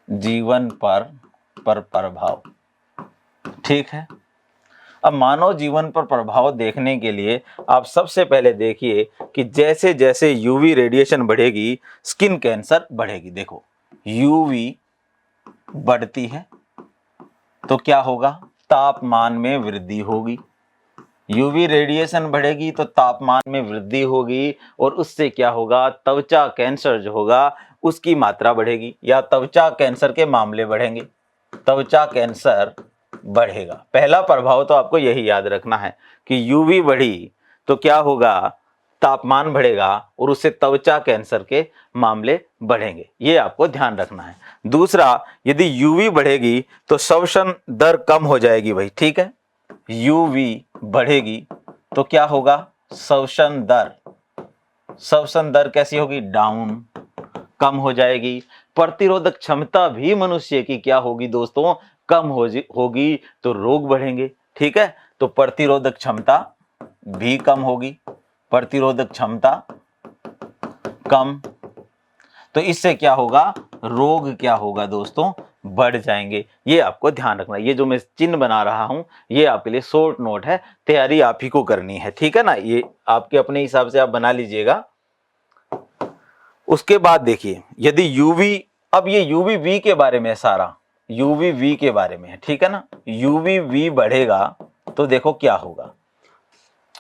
जीवन पर प्रभाव, ठीक है। अब मानव जीवन पर प्रभाव देखने के लिए आप सबसे पहले देखिए कि जैसे जैसे यूवी रेडिएशन बढ़ेगी स्किन कैंसर बढ़ेगी। देखो यूवी बढ़ती है तो क्या होगा, तापमान में वृद्धि होगी। यूवी रेडिएशन बढ़ेगी तो तापमान में वृद्धि होगी और उससे क्या होगा, त्वचा कैंसर जो होगा उसकी मात्रा बढ़ेगी या त्वचा कैंसर के मामले बढ़ेंगे, त्वचा कैंसर बढ़ेगा। पहला प्रभाव तो आपको यही याद रखना है कि यूवी बढ़ी तो क्या होगा, तापमान बढ़ेगा और उससे त्वचा कैंसर के मामले बढ़ेंगे, ये आपको ध्यान रखना है। दूसरा, यदि यूवी बढ़ेगी तो श्वसन दर कम हो जाएगी भाई, ठीक है। यूवी बढ़ेगी तो क्या होगा, श्वसन दर कैसी होगी, डाउन, कम हो जाएगी। प्रतिरोधक क्षमता भी मनुष्य की क्या होगी दोस्तों, कम होगी तो रोग बढ़ेंगे, ठीक है। तो प्रतिरोधक क्षमता भी कम होगी, प्रतिरोधक क्षमता कम, तो इससे क्या होगा, रोग क्या होगा दोस्तों, बढ़ जाएंगे। ये आपको ध्यान रखना, ये जो मैं चिन्ह बना रहा हूं ये आपके लिए शॉर्ट नोट है, तैयारी आप ही को करनी है, ठीक है ना। ये आपके अपने हिसाब से आप बना लीजिएगा। उसके बाद देखिए यदि यूवी, अब ये यूवी वी के बारे में, सारा यूवी वी के बारे में है, ठीक है ना। यूवी वी बढ़ेगा तो देखो क्या होगा,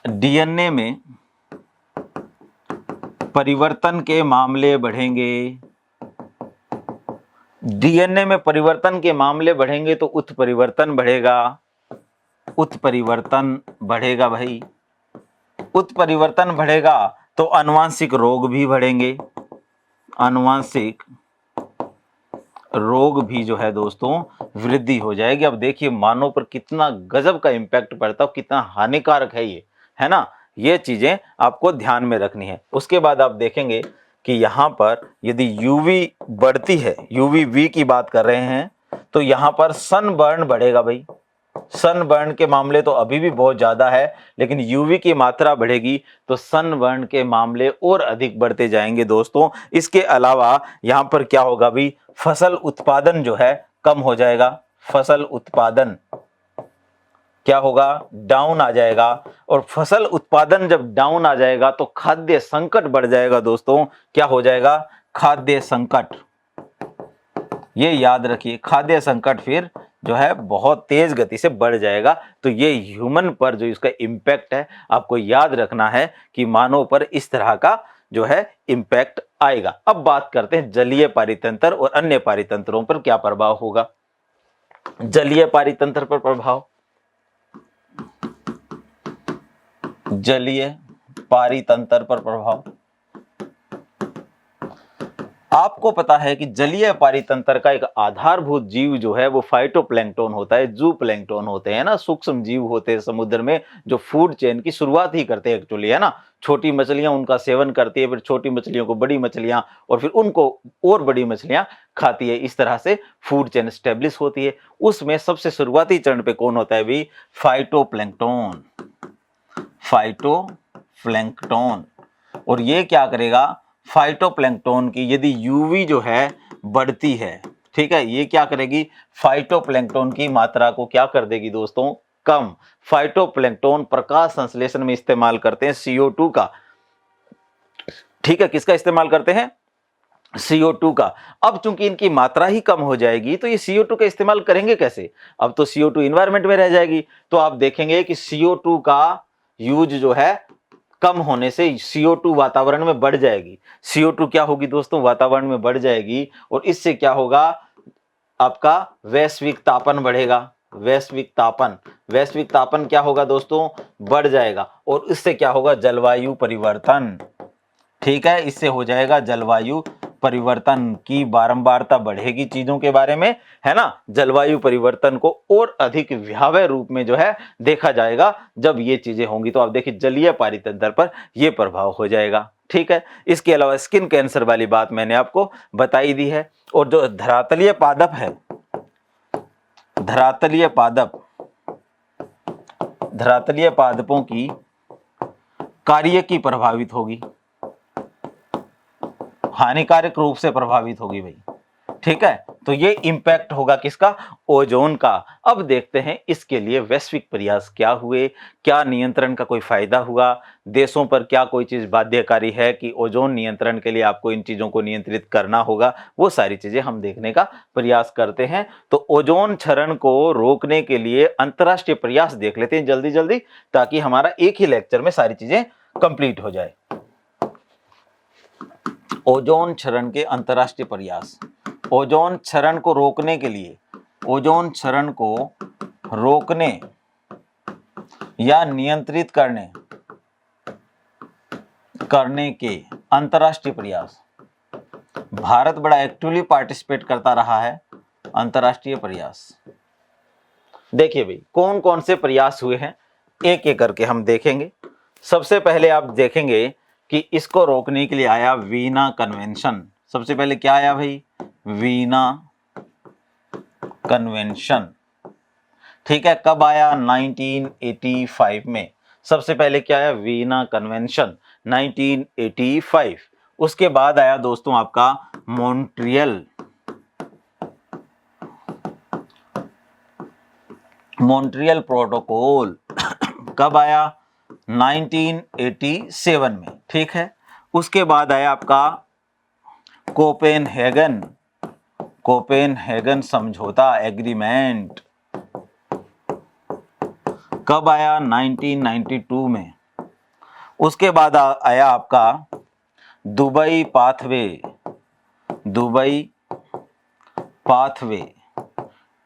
डीएनए में परिवर्तन के मामले बढ़ेंगे। डीएनए में परिवर्तन के मामले बढ़ेंगे तो उत्परिवर्तन बढ़ेगा, उत्परिवर्तन बढ़ेगा भाई, उत्परिवर्तन बढ़ेगा तो आनुवांशिक रोग भी बढ़ेंगे, आनुवांशिक रोग भी जो है दोस्तों वृद्धि हो जाएगी। अब देखिए मानव पर कितना गजब का इंपैक्ट पड़ता है, कितना हानिकारक है ये, है ना। ये चीजें आपको ध्यान में रखनी है। उसके बाद आप देखेंगे कि यहां पर यदि यूवी बढ़ती है, यूवी वी की बात कर रहे हैं, तो यहां पर सनबर्न बढ़ेगा भाई। सनबर्न के मामले तो अभी भी बहुत ज्यादा है, लेकिन यूवी की मात्रा बढ़ेगी तो सनबर्न के मामले और अधिक बढ़ते जाएंगे दोस्तों। इसके अलावा यहां पर क्या होगा भी, फसल उत्पादन जो है कम हो जाएगा, फसल उत्पादन क्या होगा, डाउन आ जाएगा। और फसल उत्पादन जब डाउन आ जाएगा तो खाद्य संकट बढ़ जाएगा दोस्तों। क्या हो जाएगा, खाद्य संकट, ये याद रखिए, खाद्य संकट फिर जो है बहुत तेज गति से बढ़ जाएगा। तो ये ह्यूमन पर जो इसका इम्पैक्ट है आपको याद रखना है कि मानव पर इस तरह का जो है इम्पैक्ट आएगा। अब बात करते हैं जलीय पारितंत्र और अन्य पारितंत्रों पर क्या प्रभाव होगा। जलीय पारितंत्र पर प्रभाव, जलीय पारितंत्र पर प्रभाव, आपको पता है कि जलीय पारितंत्र का एक आधारभूत जीव जो है वो फाइटोप्लैंक्टन होता है, जूप्लैंक्टन होते हैं ना, सूक्ष्म जीव होते हैं समुद्र में जो फूड चेन की शुरुआत ही करते हैं एक्चुअली, है ना। छोटी मछलियां उनका सेवन करती है, फिर छोटी मछलियों को बड़ी मछलियां और फिर उनको और बड़ी मछलियां खाती है। इस तरह से फूड चेन स्टेब्लिश होती है। उसमें सबसे शुरुआती चरण पे कौन होता है भी, फाइटोप्लैंक्टन, फाइटोप्लैंक्टन। और ये क्या करेगा, फाइटोप्लैंक्टन की यदि यूवी जो है बढ़ती है, ठीक है, ये क्या करेगी, फाइटोप्लैंक्टन की मात्रा को क्या कर देगी दोस्तों, कम। फाइटोप्लैंक्टन प्रकाश संश्लेषण में इस्तेमाल करते हैं CO2 का, ठीक है, किसका इस्तेमाल करते हैं, CO2 का। अब चूंकि इनकी मात्रा ही कम हो जाएगी तो ये CO2 का इस्तेमाल करेंगे कैसे, अब तो CO2 इन्वायरमेंट में रह जाएगी। तो आप देखेंगे कि CO2 का यूज जो है कम होने से CO2 वातावरण में बढ़ जाएगी। CO2 क्या होगी दोस्तों, वातावरण में बढ़ जाएगी और इससे क्या होगा, आपका वैश्विक तापन बढ़ेगा, वैश्विक तापन, वैश्विक तापन क्या होगा दोस्तों, बढ़ जाएगा और इससे क्या होगा, जलवायु परिवर्तन। ठीक है, इससे हो जाएगा जलवायु परिवर्तन की बारंबारता बढ़ेगी चीजों के बारे में, है ना। जलवायु परिवर्तन को और अधिक भयावह रूप में जो है देखा जाएगा जब ये चीजें होंगी। तो आप देखिए जलीय पारितंत्र पर यह प्रभाव हो जाएगा। ठीक है, इसके अलावा स्किन कैंसर वाली बात मैंने आपको बताई दी है। और जो धरातलीय पादप है, धरातलीय पादपों की कार्य की प्रभावित होगी, हानिकारक रूप से प्रभावित होगी भाई। ठीक है, तो ये इंपैक्ट होगा किसका, ओजोन का। अब देखते हैं इसके लिए वैश्विक प्रयास क्या हुए, क्या नियंत्रण का कोई फायदा हुआ, देशों पर क्या कोई चीज बाध्यकारी है कि ओजोन नियंत्रण के लिए आपको इन चीजों को नियंत्रित करना होगा, वो सारी चीजें हम देखने का प्रयास करते हैं। तो ओजोन क्षरण को रोकने के लिए अंतरराष्ट्रीय प्रयास देख लेते हैं जल्दी जल्दी, ताकि हमारा एक ही लेक्चर में सारी चीजें कंप्लीट हो जाए। ओजोन क्षरण के अंतरराष्ट्रीय प्रयास, ओजोन क्षरण को रोकने के लिए, ओजोन क्षरण को रोकने या नियंत्रित करने के अंतरराष्ट्रीय प्रयास, भारत बड़ा एक्टिवली पार्टिसिपेट करता रहा है। अंतरराष्ट्रीय प्रयास देखिए भाई कौन कौन से प्रयास हुए हैं, एक एक करके हम देखेंगे। सबसे पहले आप देखेंगे कि इसको रोकने के लिए आया वीना कन्वेंशन। सबसे पहले क्या आया भाई, वीना कन्वेंशन। ठीक है, कब आया, 1985 में। सबसे पहले क्या आया, वीना कन्वेंशन 1985। उसके बाद आया दोस्तों आपका मॉन्ट्रियल प्रोटोकॉल। कब आया, 1987 में। ठीक है, उसके बाद आया आपका कोपेनहेगन समझौता एग्रीमेंट। कब आया, 1992 में। उसके बाद आया आपका दुबई पाथवे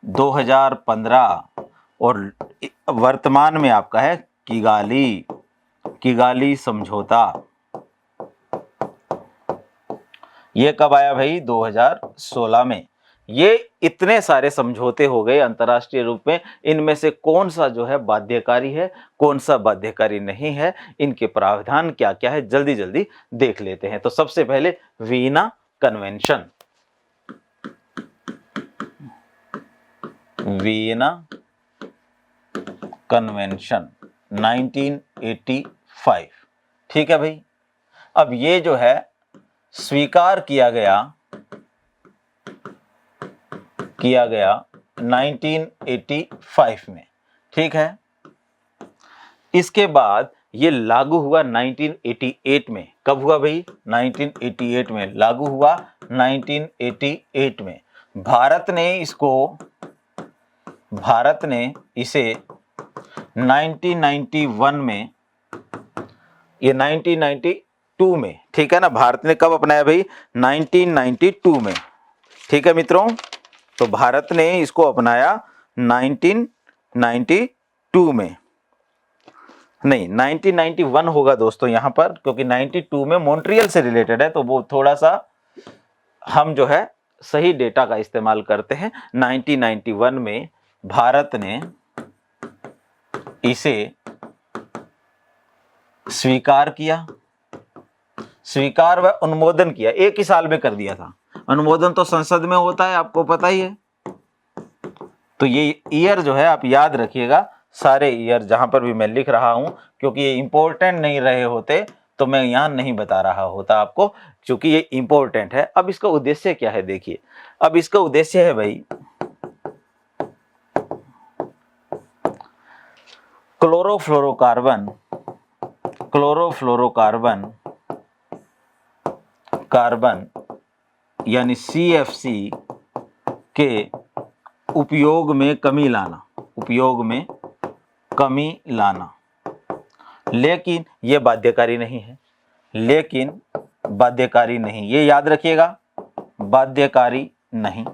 2015 और वर्तमान में आपका है किगाली समझौता। ये कब आया भाई, 2016 में। ये इतने सारे समझौते हो गए अंतर्राष्ट्रीय रूप में, इनमें से कौन सा जो है बाध्यकारी है, कौन सा बाध्यकारी नहीं है, इनके प्रावधान क्या क्या है जल्दी जल्दी देख लेते हैं। तो सबसे पहले वीना कन्वेंशन, वीना कन्वेंशन 1985। ठीक है भाई, अब ये जो है स्वीकार किया गया 1985 में। ठीक है, इसके बाद ये लागू हुआ 1988 में। कब हुआ भाई, 1988 में लागू हुआ। 1988 में भारत ने इसे 1991 में, ये 1992 में, ठीक है ना, भारत ने कब अपनाया भाई, 1992 में। ठीक है मित्रों, तो भारत ने इसको अपनाया 1992 में, नहीं 1991 होगा दोस्तों यहां पर, क्योंकि 92 में मॉन्ट्रियल से रिलेटेड है, तो वो थोड़ा सा हम जो है सही डेटा का इस्तेमाल करते हैं। 1991 में भारत ने इसे स्वीकार व अनुमोदन किया, एक ही साल में कर दिया था। अनुमोदन तो संसद में होता है, आपको पता ही है। तो ये ईयर जो है आप याद रखिएगा, सारे ईयर जहां पर भी मैं लिख रहा हूं, क्योंकि ये इंपॉर्टेंट नहीं रहे होते तो मैं यहां नहीं बता रहा होता आपको, क्योंकि ये इंपॉर्टेंट है। अब इसका उद्देश्य क्या है देखिए, अब इसका उद्देश्य है भाई क्लोरोफ्लोरोकार्बन यानी CFC के उपयोग में कमी लाना, लेकिन ये बाध्यकारी नहीं, ये याद रखिएगा, बाध्यकारी नहीं।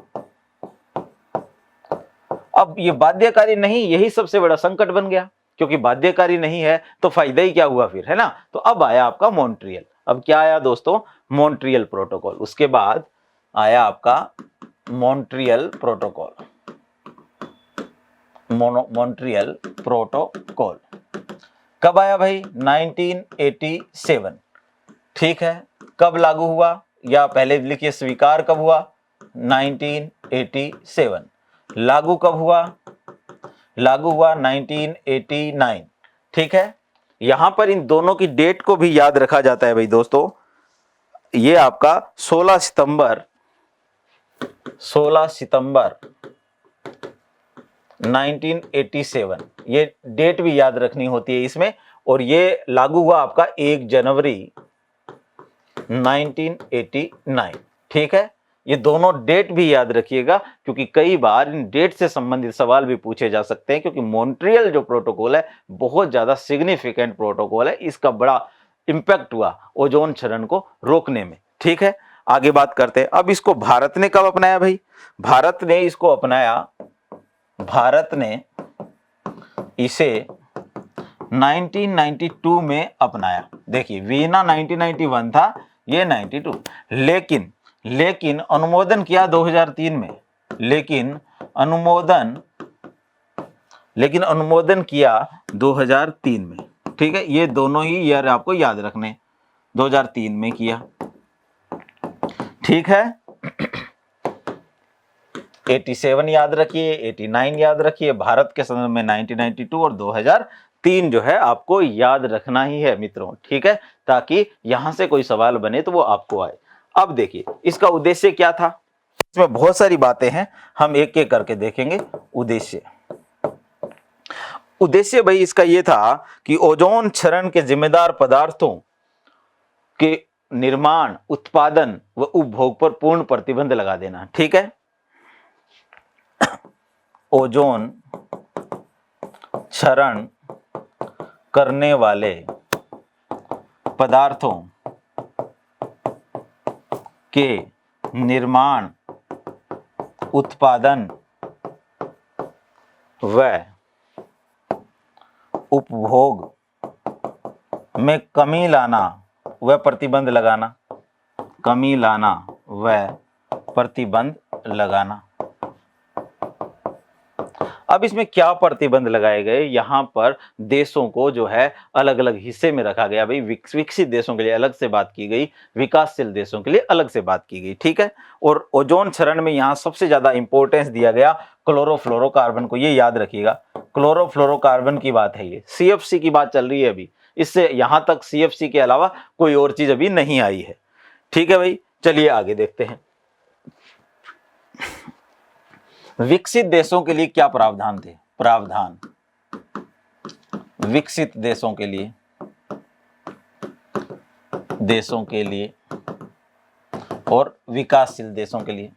अब ये बाध्यकारी नहीं, यही सबसे बड़ा संकट बन गया, क्योंकि बाध्यकारी नहीं है तो फायदा ही क्या हुआ फिर, है ना। तो अब आया आपका मॉन्ट्रियल। अब क्या आया दोस्तों, मॉन्ट्रियल प्रोटोकॉल। उसके बाद आया आपका मॉन्ट्रियल प्रोटोकॉल, मॉन्ट्रियल प्रोटोकॉल कब आया भाई, 1987। ठीक है, कब लागू हुआ, या पहले लिखिए स्वीकार कब हुआ, 1987। लागू कब हुआ, लागू हुआ 1989। ठीक है, यहां पर इन दोनों की डेट को भी याद रखा जाता है भाई दोस्तों। ये आपका 16 सितंबर 1987, ये डेट भी याद रखनी होती है इसमें। और ये लागू हुआ आपका 1 जनवरी 1989। ठीक है, ये दोनों डेट भी याद रखिएगा, क्योंकि कई बार इन डेट से संबंधित सवाल भी पूछे जा सकते हैं, क्योंकि मॉन्ट्रियल जो प्रोटोकॉल है बहुत ज्यादा सिग्निफिकेंट प्रोटोकॉल है, इसका बड़ा इंपैक्ट हुआ ओजोन क्षरण को रोकने में। ठीक है, आगे बात करते हैं। अब इसको भारत ने कब अपनाया भाई, भारत ने इसको अपनाया, भारत ने इसे 1992 में अपनाया। देखिए वीना 1991 था, ये 92, लेकिन अनुमोदन किया 2003 में, लेकिन अनुमोदन किया 2003 में। ठीक है, ये दोनों ही ईयर आपको याद रखने, 2003 में किया। ठीक है, 87 याद रखिए, 89 याद रखिए, भारत के संदर्भ में 1992 और 2003 जो है आपको याद रखना ही है मित्रों। ठीक है, ताकि यहां से कोई सवाल बने तो वो आपको आए। अब देखिए इसका उद्देश्य क्या था, इसमें बहुत सारी बातें हैं, हम एक एक करके देखेंगे। उद्देश्य भाई इसका ये था कि ओजोन क्षरण के जिम्मेदार पदार्थों के निर्माण, उत्पादन व उपभोग पर पूर्ण प्रतिबंध लगा देना। ठीक है, ओजोन क्षरण करने वाले पदार्थों के निर्माण, उत्पादन व उपभोग में कमी लाना व प्रतिबंध लगाना, कमी लाना व प्रतिबंध लगाना। अब इसमें क्या प्रतिबंध लगाए गए, यहां पर देशों को जो है अलग अलग हिस्से में रखा गया भाई। विकसित देशों के लिए अलग से बात की गई, विकासशील देशों के लिए अलग से बात की गई। ठीक है, और ओजोन क्षरण में यहां सबसे ज्यादा इंपॉर्टेंस दिया गया क्लोरोफ्लोरोकार्बन को, ये याद रखिएगा। क्लोरोफ्लोरोकार्बन की बात है, ये CFC की बात चल रही है अभी, इससे यहां तक CFC के अलावा कोई और चीज अभी नहीं आई है। ठीक है भाई, चलिए आगे देखते हैं। विकसित देशों के लिए क्या प्रावधान थे, प्रावधान विकसित देशों के लिए और विकासशील देशों के लिए।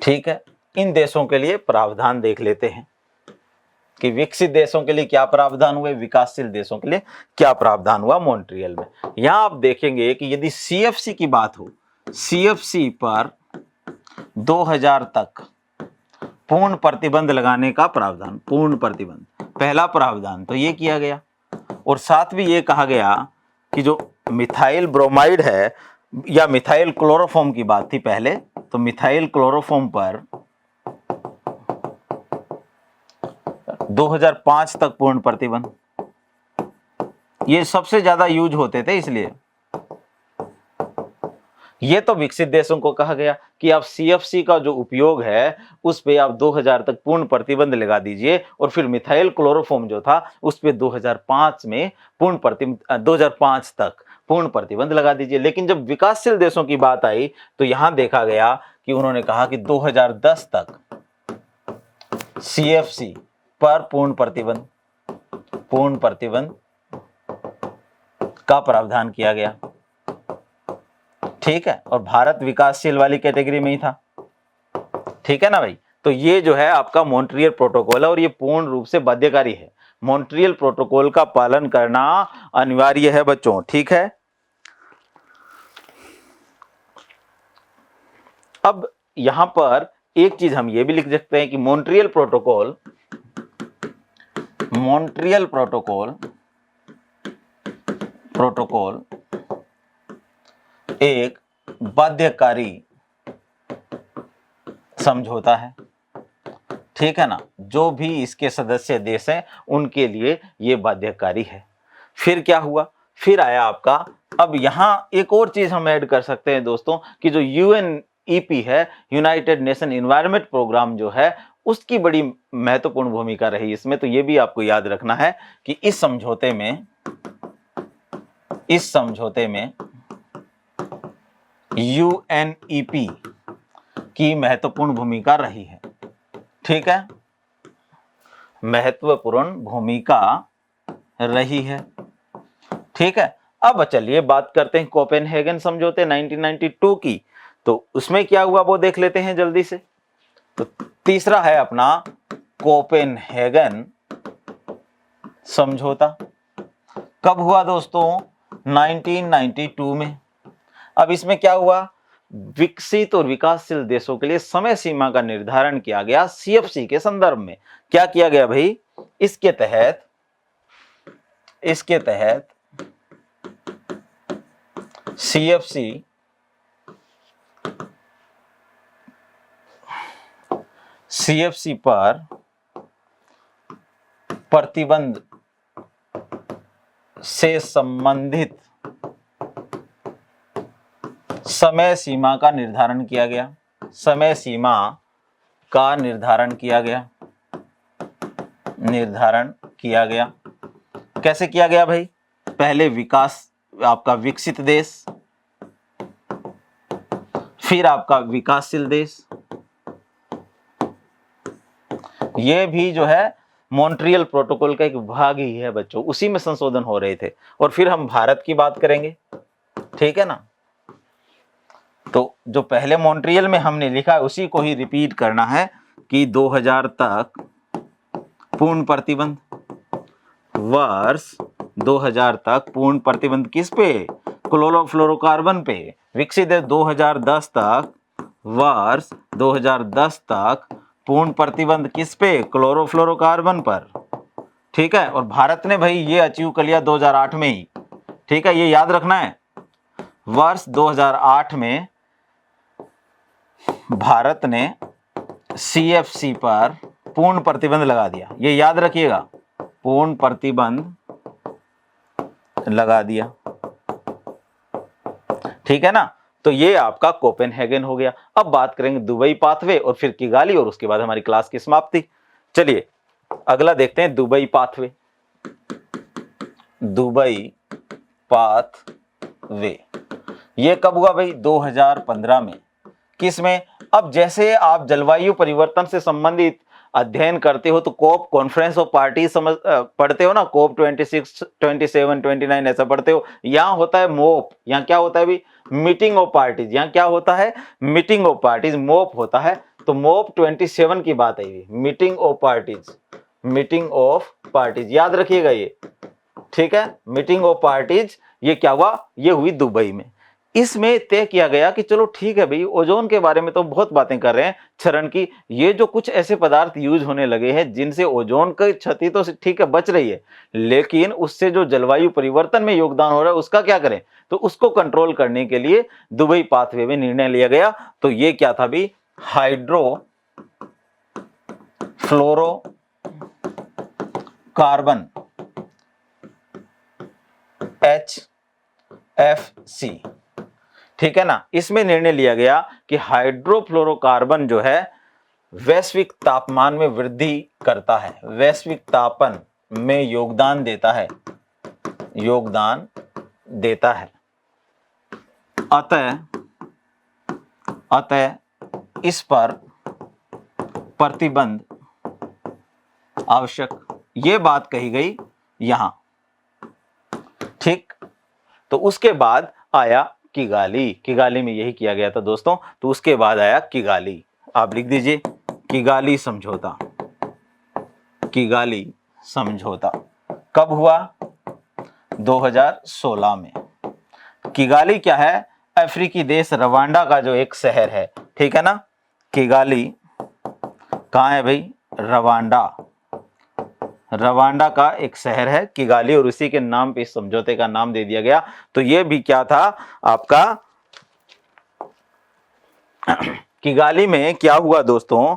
ठीक है, इन देशों के लिए प्रावधान देख लेते हैं कि विकसित देशों के लिए क्या प्रावधान हुए, विकासशील देशों के लिए क्या प्रावधान हुआ मॉन्ट्रियल में। यहां आप देखेंगे कि यदि CFC की बात हो, CFC पर 2000 तक पूर्ण प्रतिबंध लगाने का प्रावधान, पूर्ण प्रतिबंध पहला प्रावधान तो ये किया गया। और साथ भी ये कहा गया कि जो मिथाइल ब्रोमाइड है या मिथाइल क्लोरोफॉर्म की बात थी पहले, तो मिथाइल क्लोरोफॉर्म पर 2005 तक पूर्ण प्रतिबंध, ये सबसे ज्यादा यूज होते थे, इसलिए ये तो विकसित देशों को कहा गया कि आप CFC का जो उपयोग है उस पे आप 2000 तक पूर्ण प्रतिबंध लगा दीजिए, और फिर मिथाइल क्लोरोफॉर्म जो था उस पे 2005 में पूर्ण प्रतिबंध, 2005 तक पूर्ण प्रतिबंध लगा दीजिए। लेकिन जब विकासशील देशों की बात आई तो यहां देखा गया कि उन्होंने कहा कि 2010 तक CFC पर पूर्ण प्रतिबंध का प्रावधान किया गया। ठीक है, और भारत विकासशील वाली कैटेगरी में ही था। ठीक है ना भाई, तो ये जो है आपका मॉन्ट्रियल प्रोटोकॉल है और ये पूर्ण रूप से बाध्यकारी है। मॉन्ट्रियल प्रोटोकॉल का पालन करना अनिवार्य है बच्चों। ठीक है, अब यहां पर एक चीज हम ये भी लिख सकते हैं कि मॉन्ट्रियल प्रोटोकॉल एक बाध्यकारी समझौता है, ठीक है ना। जो भी इसके सदस्य देश हैं उनके लिए ये बाध्यकारी है। फिर क्या हुआ, फिर आया आपका, अब यहां एक और चीज हम ऐड कर सकते हैं दोस्तों कि जो यूएनईपी है, यूनाइटेड नेशन एनवायरनमेंट प्रोग्राम जो है, उसकी बड़ी महत्वपूर्ण भूमिका रही इसमें। तो ये भी आपको याद रखना है कि इस समझौते में यूएनईपी की महत्वपूर्ण भूमिका रही है, ठीक है, महत्वपूर्ण भूमिका रही है, ठीक है। अब चलिए बात करते हैं कोपेनहेगन समझौते 1992 की। तो उसमें क्या हुआ वो देख लेते हैं जल्दी से। तो तीसरा है अपना कोपेनहेगन समझौता। कब हुआ दोस्तों? 1992 में। अब इसमें क्या हुआ, विकसित और विकासशील देशों के लिए समय सीमा का निर्धारण किया गया सीएफसी के संदर्भ में। क्या किया गया भाई? इसके तहत सीएफसी पर प्रतिबंध से संबंधित समय सीमा का निर्धारण किया गया। समय सीमा का निर्धारण किया गया। कैसे किया गया भाई? पहले आपका विकसित देश, फिर आपका विकासशील देश। ये भी जो है मॉन्ट्रियल प्रोटोकॉल का एक भाग ही है बच्चों, उसी में संशोधन हो रहे थे। और फिर हम भारत की बात करेंगे, ठीक है ना। तो जो पहले मॉन्ट्रियल में हमने लिखा है उसी को ही रिपीट करना है कि 2000 तक पूर्ण प्रतिबंध, वर्ष 2000 तक पूर्ण प्रतिबंध किस पे? क्लोरोफ्लोरोकार्बन पे। विकसित देश 2010 तक, वर्ष 2010 तक पूर्ण प्रतिबंध किस पे? क्लोरोफ्लोरोकार्बन पर, ठीक है। और भारत ने भाई ये अचीव कर लिया 2008 में ही, ठीक है, ये याद रखना है। वर्ष 2008 में भारत ने सीएफसी पर पूर्ण प्रतिबंध लगा दिया, ये याद रखिएगा, पूर्ण प्रतिबंध लगा दिया, ठीक है ना। तो ये आपका कोपेनहेगन हो गया। अब बात करेंगे दुबई पाथवे और फिर किगाली, और उसके बाद हमारी क्लास की समाप्ति। चलिए अगला देखते हैं दुबई पाथवे। दुबई पाथवे ये कब हुआ भाई? 2015 में। किस में? अब जैसे आप जलवायु परिवर्तन से संबंधित अध्ययन करते हो तो कोप कॉन्फ्रेंस ऑफ पार्टी पढ़ते हो ना, कोप 26, 27, 29 ऐसा पढ़ते हो। यहाँ होता है मोप, यहाँ क्या होता है भी? Meeting of parties. यहाँ क्या होता है? Meeting of parties. मोप होता है, तो मोप 27 की बात आई, मीटिंग ऑफ पार्टीज, याद रखिएगा ये, ठीक है। मीटिंग ऑफ पार्टीज ये क्या हुआ? ये हुई दुबई में। इसमें तय किया गया कि चलो ठीक है भाई, ओजोन के बारे में तो बहुत बातें कर रहे हैं क्षरण की, ये जो कुछ ऐसे पदार्थ यूज होने लगे हैं जिनसे ओजोन की क्षति तो ठीक है बच रही है, लेकिन उससे जो जलवायु परिवर्तन में योगदान हो रहा है उसका क्या करें? तो उसको कंट्रोल करने के लिए दुबई पाथवे में निर्णय लिया गया। तो ये क्या था भाई? हाइड्रोफ्लोरोकार्बन HFC, ठीक है ना। इसमें निर्णय लिया गया कि हाइड्रोफ्लोरोकार्बन जो है वैश्विक तापमान में वृद्धि करता है, वैश्विक तापन में योगदान देता है। अतः इस पर प्रतिबंध आवश्यक, ये बात कही गई यहां, ठीक। तो उसके बाद आया किगाली में यही किया गया था दोस्तों। तो उसके बाद आया किगाली, आप लिख दीजिए किगाली समझौता कब हुआ? 2016 में। किगाली क्या है? अफ्रीकी देश रवांडा का जो एक शहर है ठीक है ना। किगाली कहाँ है भाई? रवांडा, रवांडा का एक शहर है किगाली, और उसी के नाम पे इस समझौते का नाम दे दिया गया। तो ये भी क्या था आपका, किगाली में क्या हुआ दोस्तों,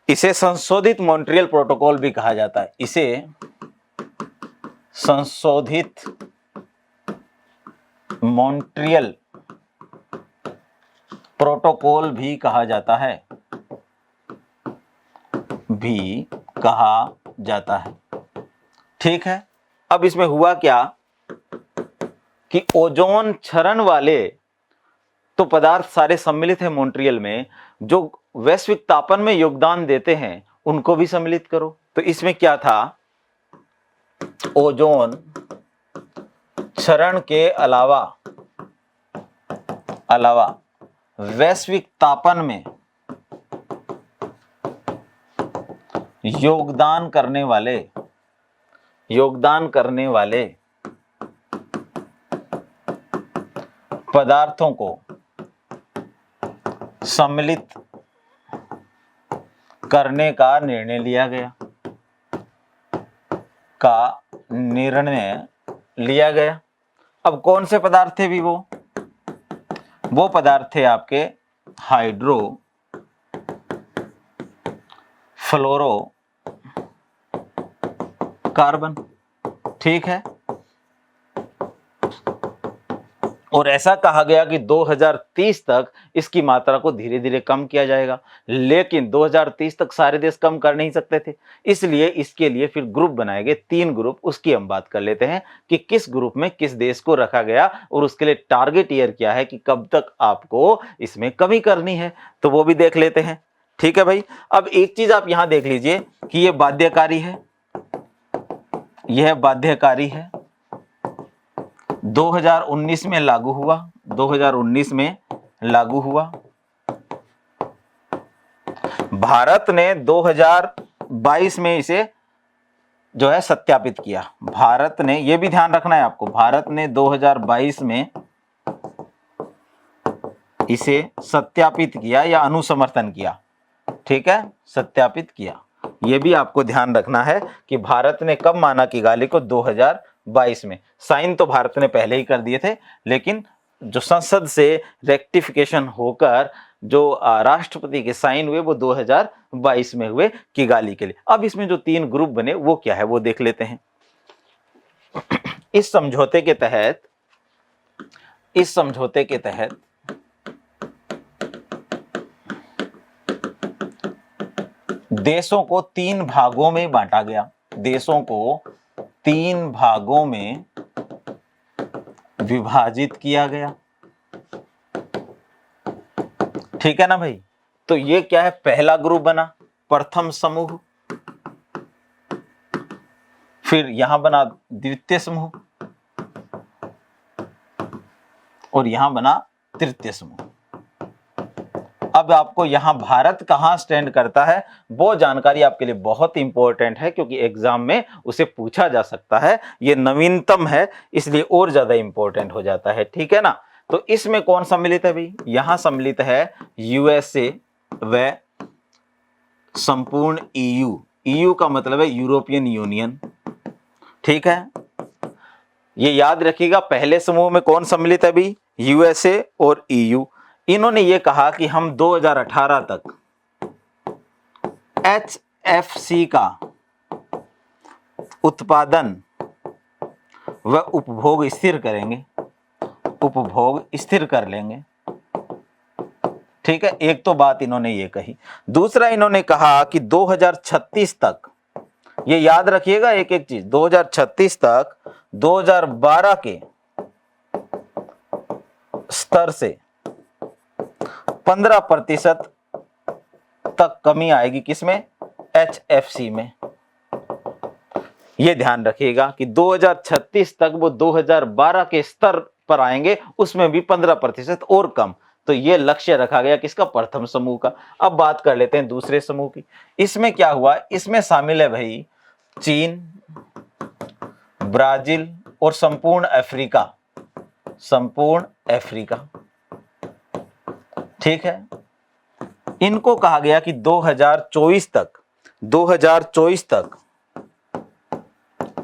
इसे संशोधित मॉन्ट्रियल प्रोटोकॉल भी कहा जाता है, इसे संशोधित मॉन्ट्रियल प्रोटोकॉल भी कहा जाता है, भी कहा जाता है। ठीक है, अब इसमें हुआ क्या कि ओजोन क्षरण वाले तो पदार्थ सारे सम्मिलित है मॉन्ट्रियल में, जो वैश्विक तापन में योगदान देते हैं उनको भी सम्मिलित करो। तो इसमें क्या था, ओजोन क्षरण के अलावा वैश्विक तापन में योगदान करने वाले पदार्थों को सम्मिलित करने का निर्णय लिया गया। अब कौन से पदार्थ थे भी वो पदार्थ थे आपके हाइड्रो फ्लोरो कार्बन। ठीक है, और ऐसा कहा गया कि 2030 तक इसकी मात्रा को धीरे धीरे कम किया जाएगा, लेकिन 2030 तक सारे देश कम कर नहीं सकते थे, इसलिए इसके लिए फिर ग्रुप बनाए गए, 3 ग्रुप। उसकी हम बात कर लेते हैं कि किस ग्रुप में किस देश को रखा गया और उसके लिए टारगेट ईयर क्या है कि कब तक आपको इसमें कमी करनी है, तो वो भी देख लेते हैं। ठीक है भाई, अब एक चीज आप यहां देख लीजिए कि यह बाध्यकारी है, यह बाध्यकारी है, 2019 में लागू हुआ, 2019 में लागू हुआ। भारत ने 2022 में इसे जो है सत्यापित किया। भारत ने, यह भी ध्यान रखना है आपको, भारत ने 2022 में इसे सत्यापित किया या अनुसमर्थन किया। ठीक है, सत्यापित किया। यह भी आपको ध्यान रखना है कि भारत ने कब माना किगाली को, 2022 में। साइन तो भारत ने पहले ही कर दिए थे, लेकिन जो संसद से रेक्टिफिकेशन होकर जो राष्ट्रपति के साइन हुए वो 2022 में हुए किगाली के लिए। अब इसमें जो 3 ग्रुप बने वो क्या है वो देख लेते हैं। इस समझौते के तहत देशों को 3 भागों में बांटा गया, देशों को 3 भागों में विभाजित किया गया। ठीक है ना भाई, तो ये क्या है, पहला ग्रुप बना, प्रथम समूह, फिर यहां बना द्वितीय समूह, और यहां बना तृतीय समूह। अब आपको यहां भारत कहां स्टैंड करता है वो जानकारी आपके लिए बहुत इंपॉर्टेंट है, क्योंकि एग्जाम में उसे पूछा जा सकता है। ये नवीनतम है इसलिए और ज्यादा इंपॉर्टेंट हो जाता है। ठीक है ना, तो इसमें कौन सम्मिलित है भाई, यहां सम्मिलित है यूएसए व संपूर्ण ईयू। ईयू का मतलब है यूरोपियन यूनियन। ठीक है, ये याद रखिएगा, पहले समूह में कौन सम्मिलित है भाई, यूएसए और ईयू। इन्होंने ये कहा कि हम 2018 तक एचएफसी का उत्पादन व उपभोग स्थिर करेंगे, उपभोग स्थिर कर लेंगे। ठीक है, एक तो बात इन्होंने ये कही। दूसरा इन्होंने कहा कि 2036 तक, ये याद रखिएगा एक एक चीज, 2036 तक 2012 के स्तर से 15% तक कमी आएगी, किसमें, एचएफसी में। यह ध्यान रखिएगा कि 2036 तक वो 2012 के स्तर पर आएंगे, उसमें भी 15% और कम। तो यह लक्ष्य रखा गया किसका, प्रथम समूह का। अब बात कर लेते हैं दूसरे समूह की। इसमें क्या हुआ, इसमें शामिल है भाई चीन, ब्राजील और संपूर्ण अफ्रीका, संपूर्ण अफ्रीका। ठीक है। इनको कहा गया कि 2024 तक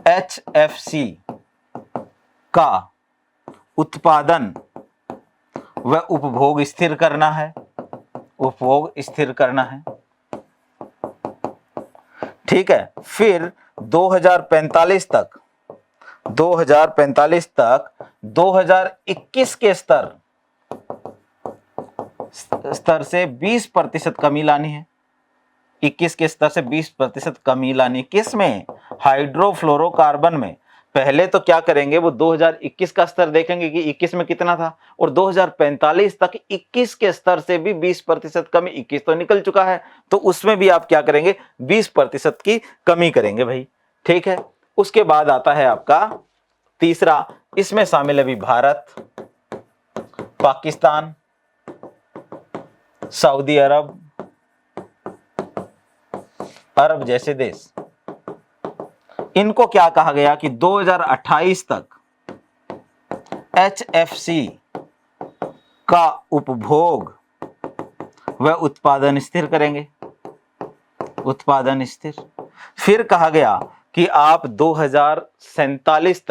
HFC का उत्पादन व उपभोग स्थिर करना है, ठीक है। फिर 2045 तक 2021 के स्तर से 20% कमी लानी है। 21 के स्तर से 20% कमी लानी, किस में? हाइड्रोफ्लोरोकार्बन में। पहले तो क्या करेंगे, वो 2021 का स्तर देखेंगे कि 21 में कितना था, और 2045 तक 21 के स्तर से भी 20% कमी। 21 तो निकल चुका है, तो उसमें भी आप क्या करेंगे, 20% की कमी करेंगे भाई, ठीक है। उसके बाद आता है आपका तीसरा, इसमें शामिल है भी भारत, पाकिस्तान, सऊदी अरब जैसे देश। इनको क्या कहा गया कि 2028 तक HFC का उपभोग व उत्पादन स्थिर करेंगे, फिर कहा गया कि आप 2047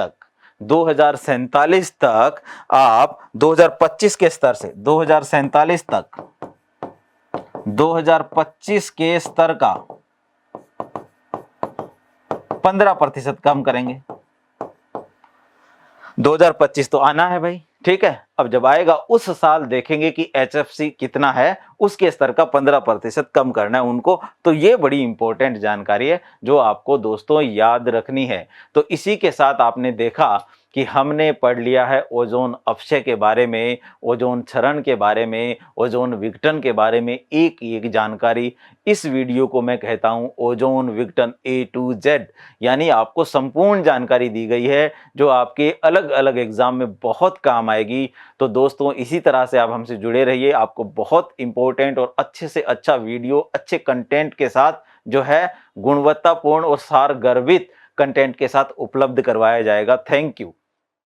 तक आप 2025 के स्तर से 2025 के स्तर का 15% कम करेंगे। 2025 तो आना है भाई, ठीक है। अब जब आएगा उस साल देखेंगे कि HFC कितना है, उसके स्तर का 15% कम करना है उनको। तो ये बड़ी इंपॉर्टेंट जानकारी है जो आपको दोस्तों याद रखनी है। तो इसी के साथ आपने देखा कि हमने पढ़ लिया है ओजोन अपक्षय के बारे में, ओजोन क्षरण के बारे में, ओजोन विघटन के बारे में एक एक जानकारी। इस वीडियो को मैं कहता हूं ओजोन विघटन A to Z, यानी आपको संपूर्ण जानकारी दी गई है जो आपके अलग अलग एग्जाम में बहुत काम आएगी। तो दोस्तों इसी तरह से आप हमसे जुड़े रहिए, आपको बहुत इंपॉर्टेंट और अच्छे से अच्छा वीडियो अच्छे कंटेंट के साथ जो है गुणवत्तापूर्ण और सार गर्भित कंटेंट के साथ उपलब्ध करवाया जाएगा। Thank you.